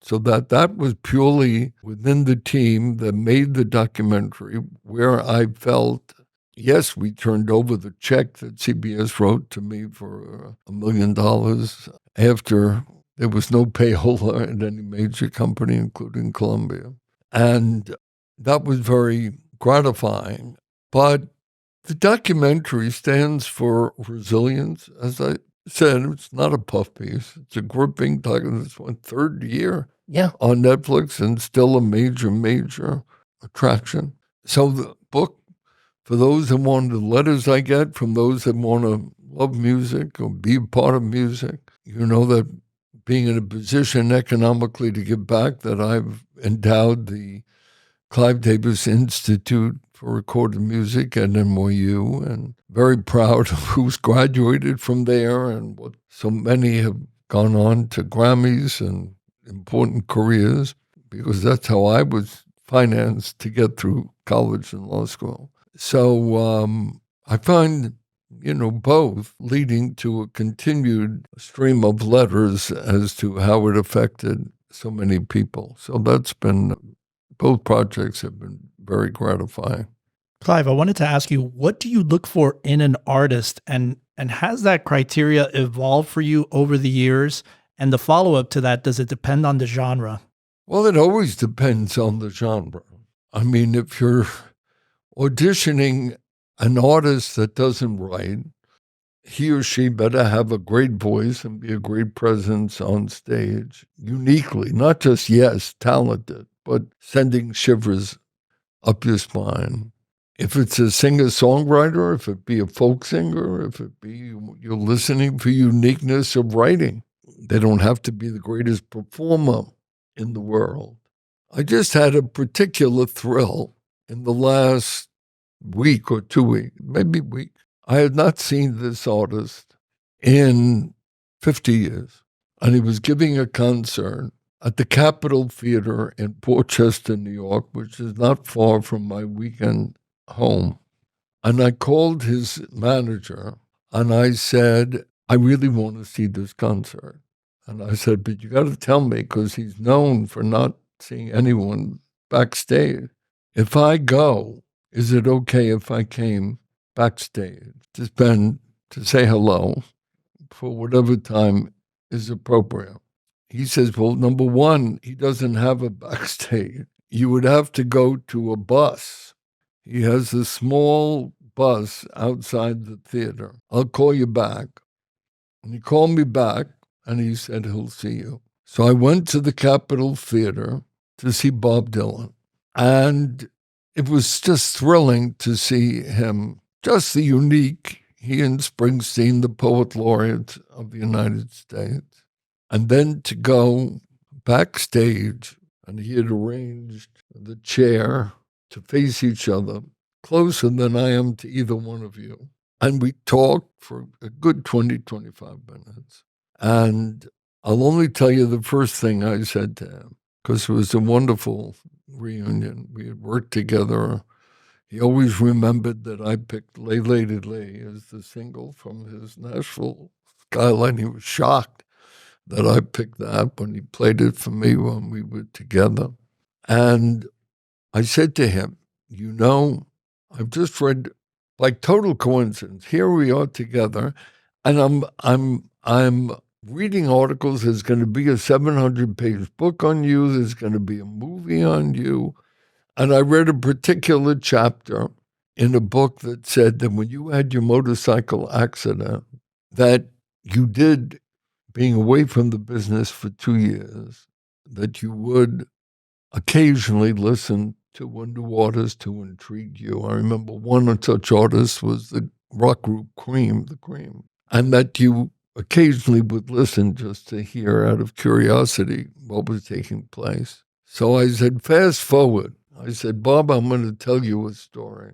So that was purely within the team that made the documentary, where I felt, yes, we turned over the check that CBS wrote to me for $1 million after there was no payola at any major company, including Columbia. And that was very gratifying. But the documentary stands for resilience. As I said, it's not a puff piece. It's a gripping documentary. It's one third year on Netflix and still a major attraction. So the book, for those that want the letters I get from those that want to love music or be a part of music, that being in a position economically to give back, that I've endowed the Clive Davis Institute for Recorded Music at NYU, and very proud of who's graduated from there and what so many have gone on to Grammys and important careers, because that's how I was financed to get through college and law school. So I find both leading to a continued stream of letters as to how it affected so many people. So both projects have been very gratifying. Clive, I wanted to ask you, what do you look for in an artist, and has that criteria evolved for you over the years? And the follow-up to that, does it depend on the genre? Well, it always depends on the genre. I mean, if you're auditioning an artist that doesn't write, he or she better have a great voice and be a great presence on stage, uniquely, not just, talented, but sending shivers up your spine. If it's a singer-songwriter, if it be a folk singer, if it be you're listening for uniqueness of writing, they don't have to be the greatest performer in the world. I just had a particular thrill in the last week or 2 weeks, maybe week. I had not seen this artist in 50 years, and he was giving a concert at the Capitol Theater in Port Chester, New York, which is not far from my weekend home. And I called his manager, and I said, I really want to see this concert. And I said, but you got to tell me, because he's known for not seeing anyone backstage. If I go, is it okay if I came backstage to spend to say hello for whatever time is appropriate. He says, well, number one, he doesn't have a backstage. You would have to go to a bus. He has a small bus outside the theater. I'll call you back. And he called me back, and he said he'll see you. So I went to the Capitol Theater to see Bob Dylan. And it was just thrilling to see him, just the unique, he and Springsteen, the poet laureate of the United States. And then to go backstage, and he had arranged the chair to face each other, closer than I am to either one of you. And we talked for a good 20, 25 minutes. And I'll only tell you the first thing I said to him, because it was a wonderful reunion. We had worked together. He always remembered that I picked Lay Lady Lay as the single from his Nashville Skyline. He was shocked that I picked that when he played it for me when we were together. And I said to him, you know, I've just read, like total coincidence, here we are together, and I'm reading articles. There's going to be a 700-page book on you. There's going to be a movie on you. And I read a particular chapter in a book that said that when you had your motorcycle accident, that you did, being away from the business for 2 years, that you would occasionally listen to a new artist to intrigue you. I remember one such artist was the rock group Cream, the Cream, and that you occasionally would listen just to hear out of curiosity what was taking place. So I said, fast forward. I said, Bob, I'm going to tell you a story.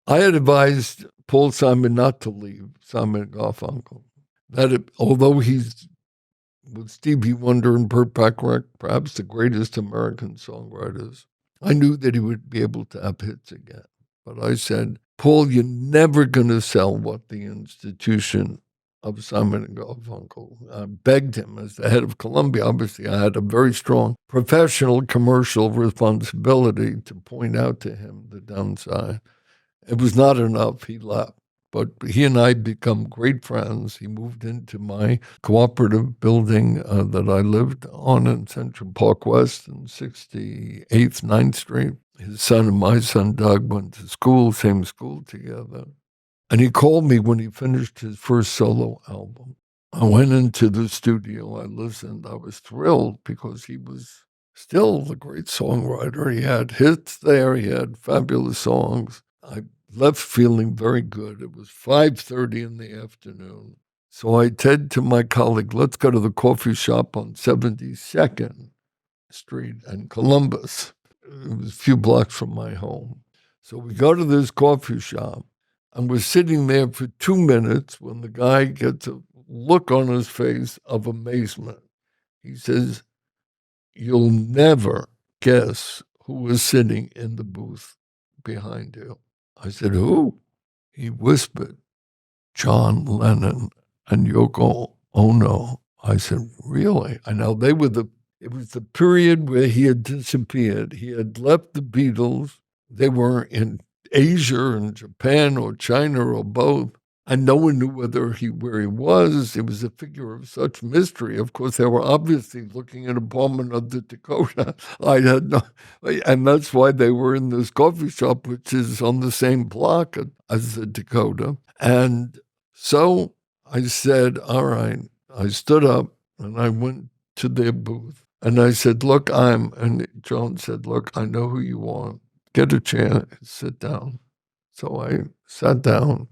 I had advised Paul Simon not to leave Simon and Garfunkel. That although he's with Stevie Wonder and Burt Bacharach, perhaps the greatest American songwriters, I knew that he would be able to have hits again. But I said, Paul, you're never going to sell what the institution of Simon and Garfunkel. I begged him as the head of Columbia. Obviously, I had a very strong professional commercial responsibility to point out to him the downside. It was not enough. He left. But he and I become great friends. He moved into my cooperative building that I lived on in Central Park West in 68th, 9th Street. His son and my son, Doug, went to school, same school together. And he called me when he finished his first solo album. I went into the studio. I listened. I was thrilled because he was still the great songwriter. He had hits there. He had fabulous songs. I left feeling very good. It was 5:30 in the afternoon. So I said to my colleague, let's go to the coffee shop on 72nd Street and Columbus. It was a few blocks from my home. So we go to this coffee shop, and we're sitting there for 2 minutes when the guy gets a look on his face of amazement. He says, you'll never guess who was sitting in the booth behind you. I said, who? He whispered, John Lennon and Yoko Ono. I said, really? I know it was the period where he had disappeared. He had left the Beatles. They were in Asia and Japan or China or both. And no one knew where he was. It was a figure of such mystery. Of course, they were obviously looking at an apartment of the Dakota. And that's why they were in this coffee shop, which is on the same block as the Dakota. And so I said, all right. I stood up and I went to their booth. And I said, look, and John said, look, I know who you are. Get a chair, sit down. So I sat down.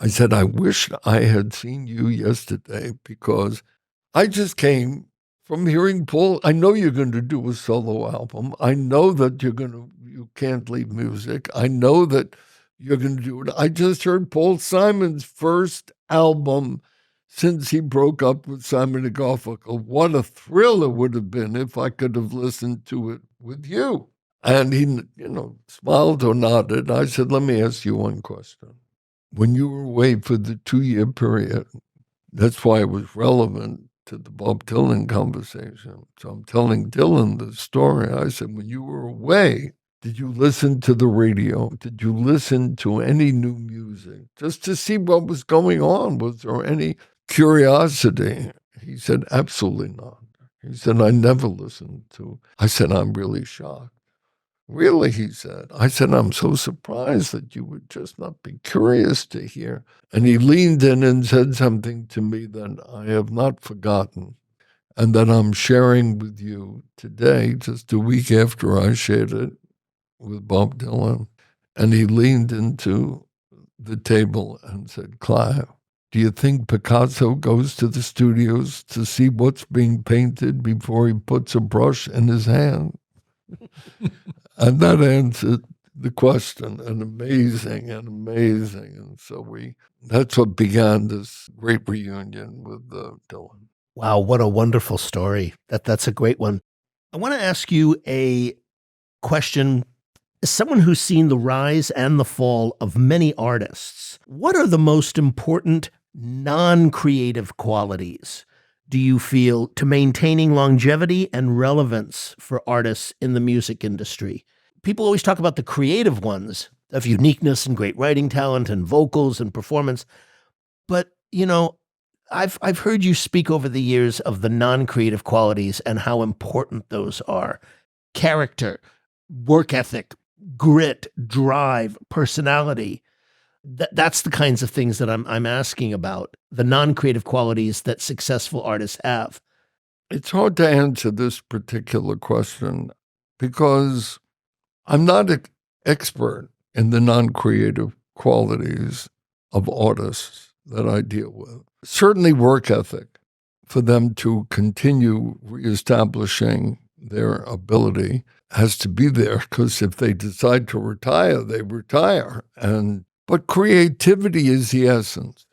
I said, I wish I had seen you yesterday because I just came from hearing Paul. I know you're going to do a solo album. I know that you can't leave music. I know that you're going to do it. I just heard Paul Simon's first album since he broke up with Simon and Garfunkel. What a thrill it would have been if I could have listened to it with you. And he, smiled or nodded. I said, let me ask you one question. When you were away for the 2-year period, that's why it was relevant to the Bob Dylan conversation. So I'm telling Dylan the story. I said, when you were away Did you listen to the radio? Did you listen to any new music? Just to see what was going on. Was there any curiosity? He said, absolutely not. He said, I never listened to. I said, I'm really shocked. Really, he said. I said, I'm so surprised that you would just not be curious to hear. And he leaned in and said something to me that I have not forgotten and that I'm sharing with you today, just a week after I shared it with Bob Dylan. And he leaned into the table and said, Clive, do you think Picasso goes to the studios to see what's being painted before he puts a brush in his hand? And that answered the question, and amazing. And so that's what began this great reunion with Dylan. Wow, what a wonderful story. That's a great one. I want to ask you a question. As someone who's seen the rise and the fall of many artists, what are the most important non-creative qualities do you feel to maintaining longevity and relevance for artists in the music industry? People always talk about the creative ones of uniqueness and great writing talent and vocals and performance. But, I've heard you speak over the years of the non-creative qualities and how important those are. Character, work ethic, grit, drive, personality. That's the kinds of things that I'm asking about, the non-creative qualities that successful artists have. It's hard to answer this particular question because I'm not an expert in the non-creative qualities of artists that I deal with. Certainly work ethic for them to continue reestablishing their ability has to be there, because if they decide to retire, they retire. But creativity is the essence.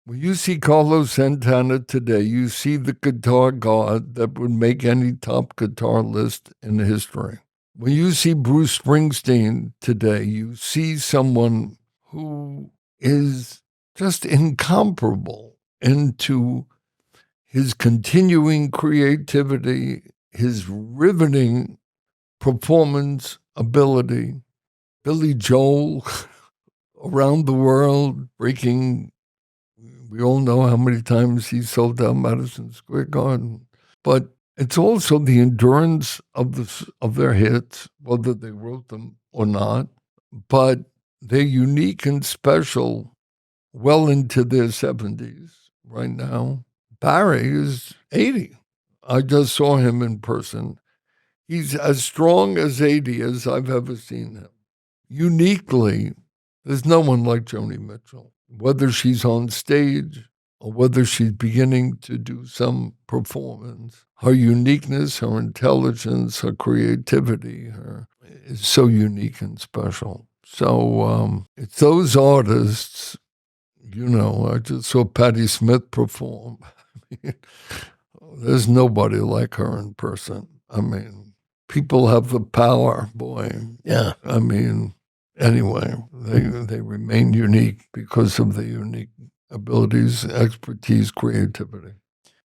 When you see Carlos Santana today, you see the guitar god that would make any top guitar list in history. When you see Bruce Springsteen today, you see someone who is just incomparable into his continuing creativity, his riveting performance ability. Billy Joel around the world, breaking, we all know how many times he sold out Madison Square Garden. But it's also the endurance of their hits, whether they wrote them or not. But they're unique and special well into their 70s right now. Barry is 80. I just saw him in person. He's as strong as 80 as I've ever seen him. Uniquely, there's no one like Joni Mitchell, whether she's on stage or whether she's beginning to do some performance. Her uniqueness, her intelligence, her creativity is so unique and special. So it's those artists, I just saw Patti Smith perform. There's nobody like her in person. I mean, people have the power, boy. Yeah. I mean, anyway, they remain unique because of their unique abilities, expertise, creativity.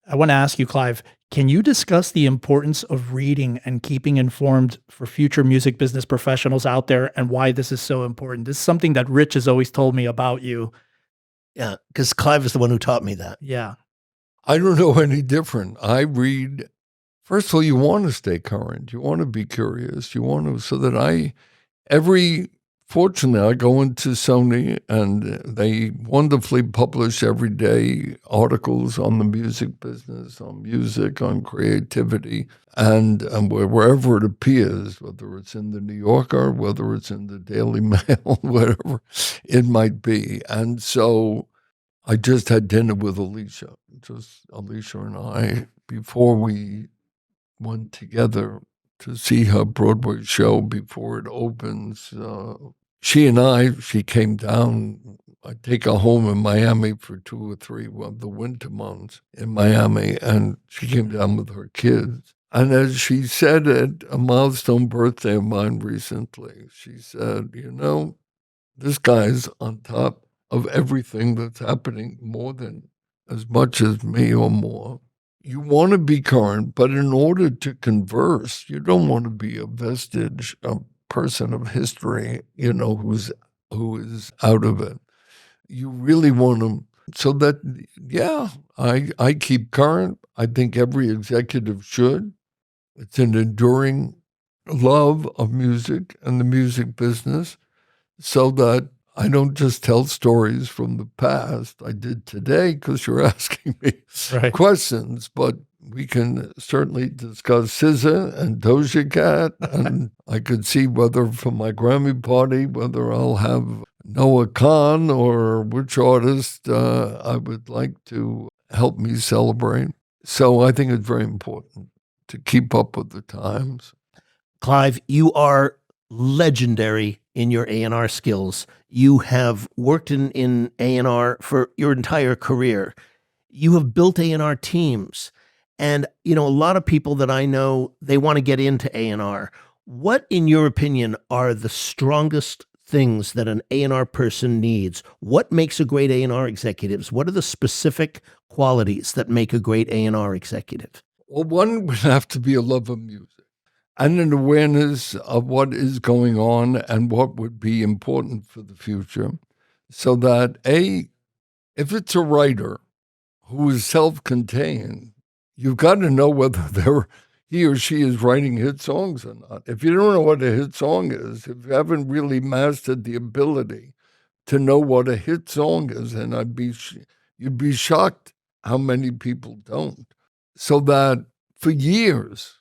I want to ask you, Clive, can you discuss the importance of reading and keeping informed for future music business professionals out there and why this is so important? This is something that Rich has always told me about you. Yeah, because Clive is the one who taught me that. Yeah. I don't know any different. I read, first of all, you want to stay current. You want to be curious. You want to, so that fortunately, I go into Sony and they wonderfully publish every day articles on the music business, on music, on creativity, and wherever it appears, whether it's in the New Yorker, whether it's in the Daily Mail, whatever it might be. And so I just had dinner with Alicia and I, before we went together to see her Broadway show before it opens. She came down. I take her home in Miami for 2 or 3 of the winter months in Miami, and she came down with her kids. And as she said at a milestone birthday of mine recently, she said, this guy's on top of everything that's happening more than as much as me or more. You want to be current, but in order to converse, you don't want to be a vestige, a person of history, who is out of it. You really want to, so that, I keep current. I think every executive should. It's an enduring love of music and the music business, so that I don't just tell stories from the past. I did today because you're asking me questions, but we can certainly discuss SZA and Doja Cat, and I could see whether for my Grammy party, whether I'll have Noah Khan or which artist I would like to help me celebrate. So I think it's very important to keep up with the times. Clive, you are legendary in your A&R skills. You have worked in A&R for your entire career. You have built A&R teams. And, a lot of people that I know, they want to get into A&R. What, in your opinion, are the strongest things that an A&R person needs? What makes a great A&R executive? What are the specific qualities that make a great A&R executive? Well, one would have to be a love of music and an awareness of what is going on and what would be important for the future, so that, if it's a writer who is self-contained, you've got to know whether he or she is writing hit songs or not. If you don't know what a hit song is, if you haven't really mastered the ability to know what a hit song is, and you'd be shocked how many people don't. So that for years,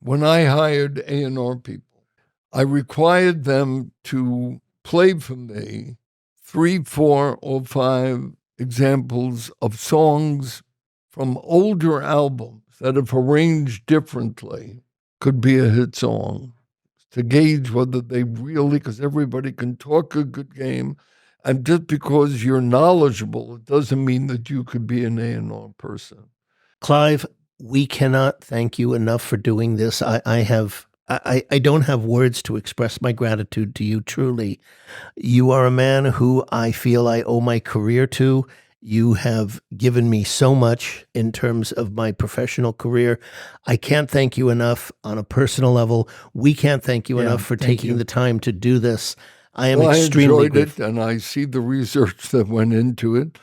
when I hired A&R people, I required them to play for me 3, 4, or 5 examples of songs from older albums that, if arranged differently, could be a hit song, to gauge whether they really, because everybody can talk a good game, and just because you're knowledgeable, it doesn't mean that you could be an A&R person. Clive, we cannot thank you enough for doing this. I don't have words to express my gratitude to you, truly. You are a man who I feel I owe my career to. You have given me so much in terms of my professional career. I can't thank you enough on a personal level. We can't thank you enough for taking the time to do this. I am extremely enjoyed it, and I see the research that went into it,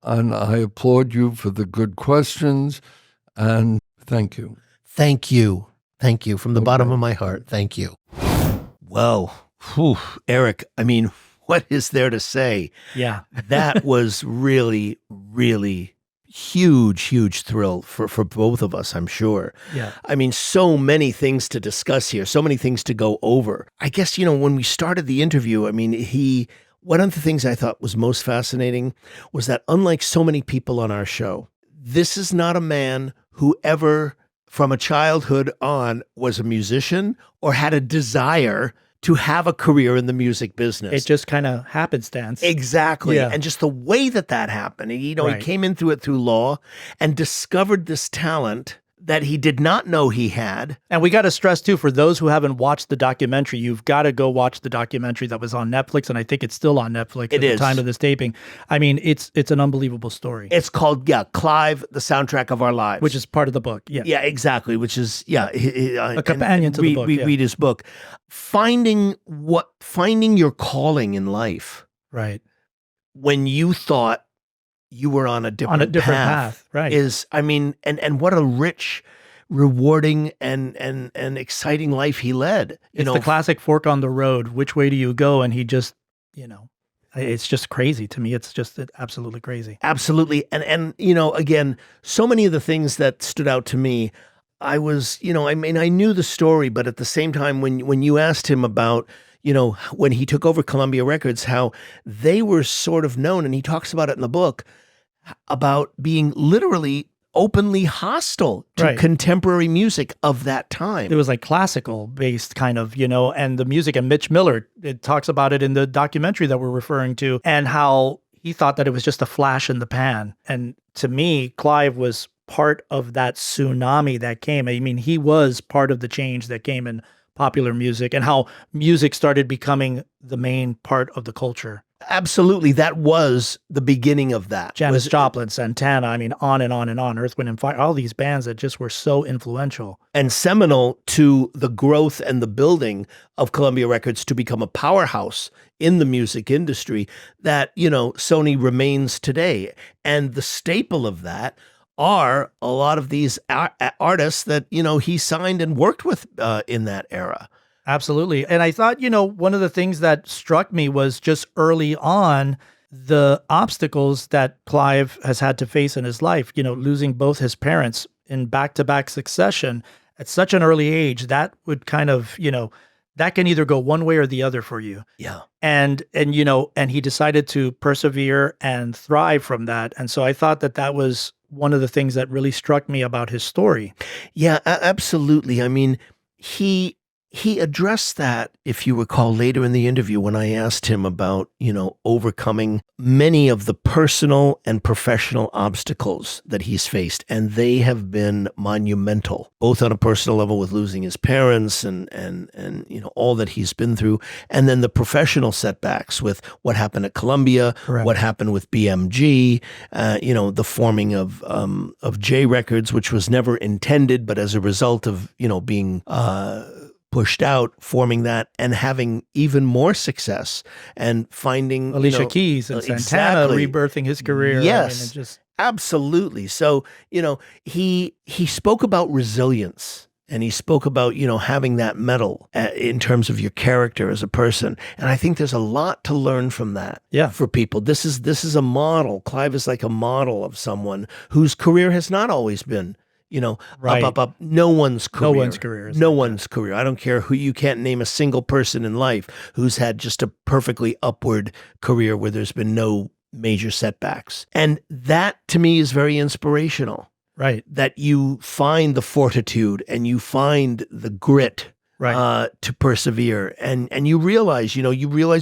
and I applaud you for the good questions, and thank you. Thank you. Thank you from the bottom of my heart. Thank you. Well, Eric, I mean, what is there to say? Yeah. That was really, really huge thrill for both of us, I'm sure. Yeah. I mean, so many things to discuss here, so many things to go over. I guess, when we started the interview, I mean, one of the things I thought was most fascinating was that, unlike so many people on our show, this is not a man who ever, from a childhood on, was a musician or had a desire to have a career in the music business. It just kind of happenstance. Exactly. Yeah. And just the way that happened, he came into it through law and discovered this talent that he did not know he had. And we got to stress too, for those who haven't watched the documentary, you've got to go watch the documentary that was on Netflix, and I think it's still on Netflix at the time of this taping. I mean, it's an unbelievable story. It's called, Clive, the Soundtrack of Our Lives. Which is part of the book. Yeah. Yeah, exactly. Which is, a companion to the book. Read his book. Finding your calling in life. Right. When you thought you were on a different path, right? And what a rich, rewarding, and exciting life he led. It's the classic fork on the road. Which way do you go? And he just, it's just crazy to me. It's just absolutely crazy. Absolutely, and again, so many of the things that stood out to me. I was, I knew the story, but at the same time, when you asked him about, when he took over Columbia Records, how they were sort of known, and he talks about it in the book, about being literally openly hostile to contemporary music of that time. It was like classical based kind of, and the music, and Mitch Miller, it talks about it in the documentary that we're referring to, and how he thought that it was just a flash in the pan. And to me, Clive was part of that tsunami that came. I mean, he was part of the change that came in popular music, and how music started becoming the main part of the culture. Absolutely. That was the beginning of that. Janis Joplin, Santana, I mean, on and on and on, Earth, Wind, and Fire, all these bands that just were so influential. And seminal to the growth and the building of Columbia Records to become a powerhouse in the music industry that, Sony remains today. And the staple of that are a lot of these artists that, he signed and worked with in that era. Absolutely. And I thought, one of the things that struck me was just early on, the obstacles that Clive has had to face in his life, losing both his parents in back-to-back succession at such an early age, that would kind of, that can either go one way or the other for you. Yeah. And he decided to persevere and thrive from that. And so I thought that was one of the things that really struck me about his story. Yeah, absolutely. I mean, he addressed that, if you recall, later in the interview when I asked him about, overcoming many of the personal and professional obstacles that he's faced. And they have been monumental, both on a personal level with losing his parents and all that he's been through. And then the professional setbacks with what happened at Columbia, Correct. What happened with BMG, the forming of J Records, which was never intended, but as a result of, being pushed out, forming that, and having even more success and finding Alicia Keys and Santana exactly. rebirthing his career. Yes, absolutely. So, he spoke about resilience, and he spoke about, having that mettle in terms of your character as a person. And I think there's a lot to learn from that. Yeah. For people. This is a model. Clive is like a model of someone whose career has not always been Right. up. No one's career. No one's career. I don't care who. You can't name a single person in life who's had just a perfectly upward career where there's been no major setbacks. And that, to me, is very inspirational. Right. That you find the fortitude and you find the grit to persevere. And you realize,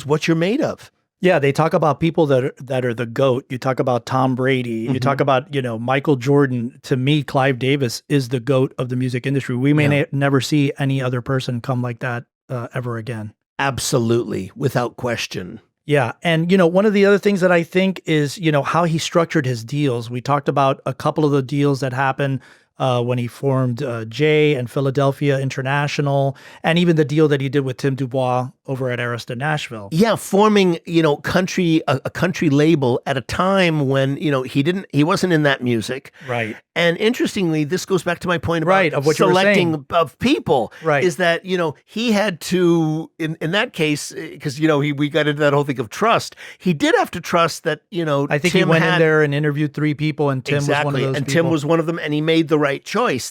what you're made of. Yeah, they talk about people that are the GOAT. You talk about Tom Brady. You talk about, Michael Jordan. To me, Clive Davis is the GOAT of the music industry. We may never see any other person come like that ever again. Absolutely, without question. Yeah. And, one of the other things that I think is, how he structured his deals. We talked about a couple of the deals that happened when he formed Jay and Philadelphia International, and even the deal that he did with Tim Dubois over at Arista Nashville. Yeah, forming, a country label at a time when, he wasn't in that music. Right. And interestingly, this goes back to my point about of what selecting of people. Right. Is that, he had to, in that case, because, we got into that whole thing of trust. He did have to trust that, I think Tim he went in there and interviewed 3 people, and Tim was one of those and people. Tim was one of them, and he made the right choice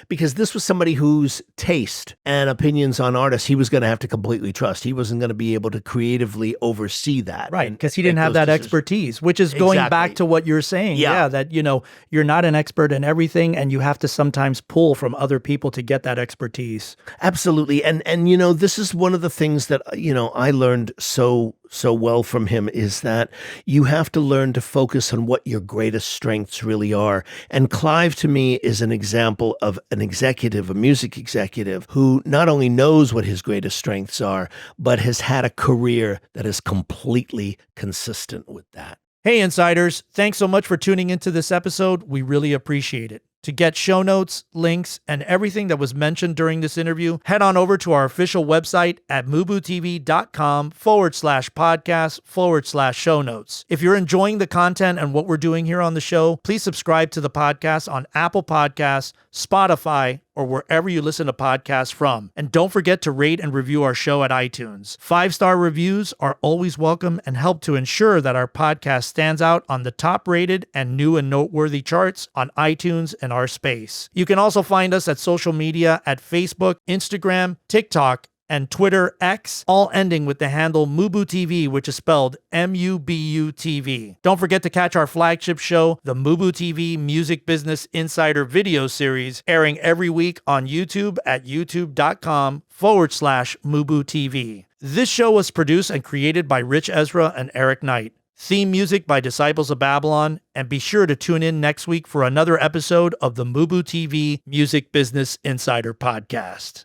because this was somebody whose taste and opinions on artists he was going to have to completely trust. He wasn't going to be able to creatively oversee that. Right, because he didn't have that expertise, which is going back to what you're saying. Yeah, that, you're not an expert in everything, and you have to sometimes pull from other people to get that expertise. Absolutely. And this is one of the things that, I learned so well from him, is that you have to learn to focus on what your greatest strengths really are. And Clive, to me, is an example of an executive, a music executive, who not only knows what his greatest strengths are, but has had a career that is completely consistent with that. Hey, Insiders, thanks so much for tuning into this episode. We really appreciate it. To get show notes, links, and everything that was mentioned during this interview, head on over to our official website at MUBUTV.com/podcast/show notes. If you're enjoying the content and what we're doing here on the show, please subscribe to the podcast on Apple Podcasts, Spotify, or wherever you listen to podcasts from. And don't forget to rate and review our show at iTunes. 5-star reviews are always welcome and help to ensure that our podcast stands out on the top-rated and new and noteworthy charts on iTunes and our space. You can also find us at social media at Facebook, Instagram, TikTok, and Twitter X, all ending with the handle MUBUTV, which is spelled MUBUTV. Don't forget to catch our flagship show, the MUBUTV Music Business Insider video series, airing every week on YouTube at youtube.com/MUBUTV. This show was produced and created by Rich Ezra and Eric Knight. Theme music by Disciples of Babylon, and be sure to tune in next week for another episode of the MUBUTV Music Business Insider Podcast.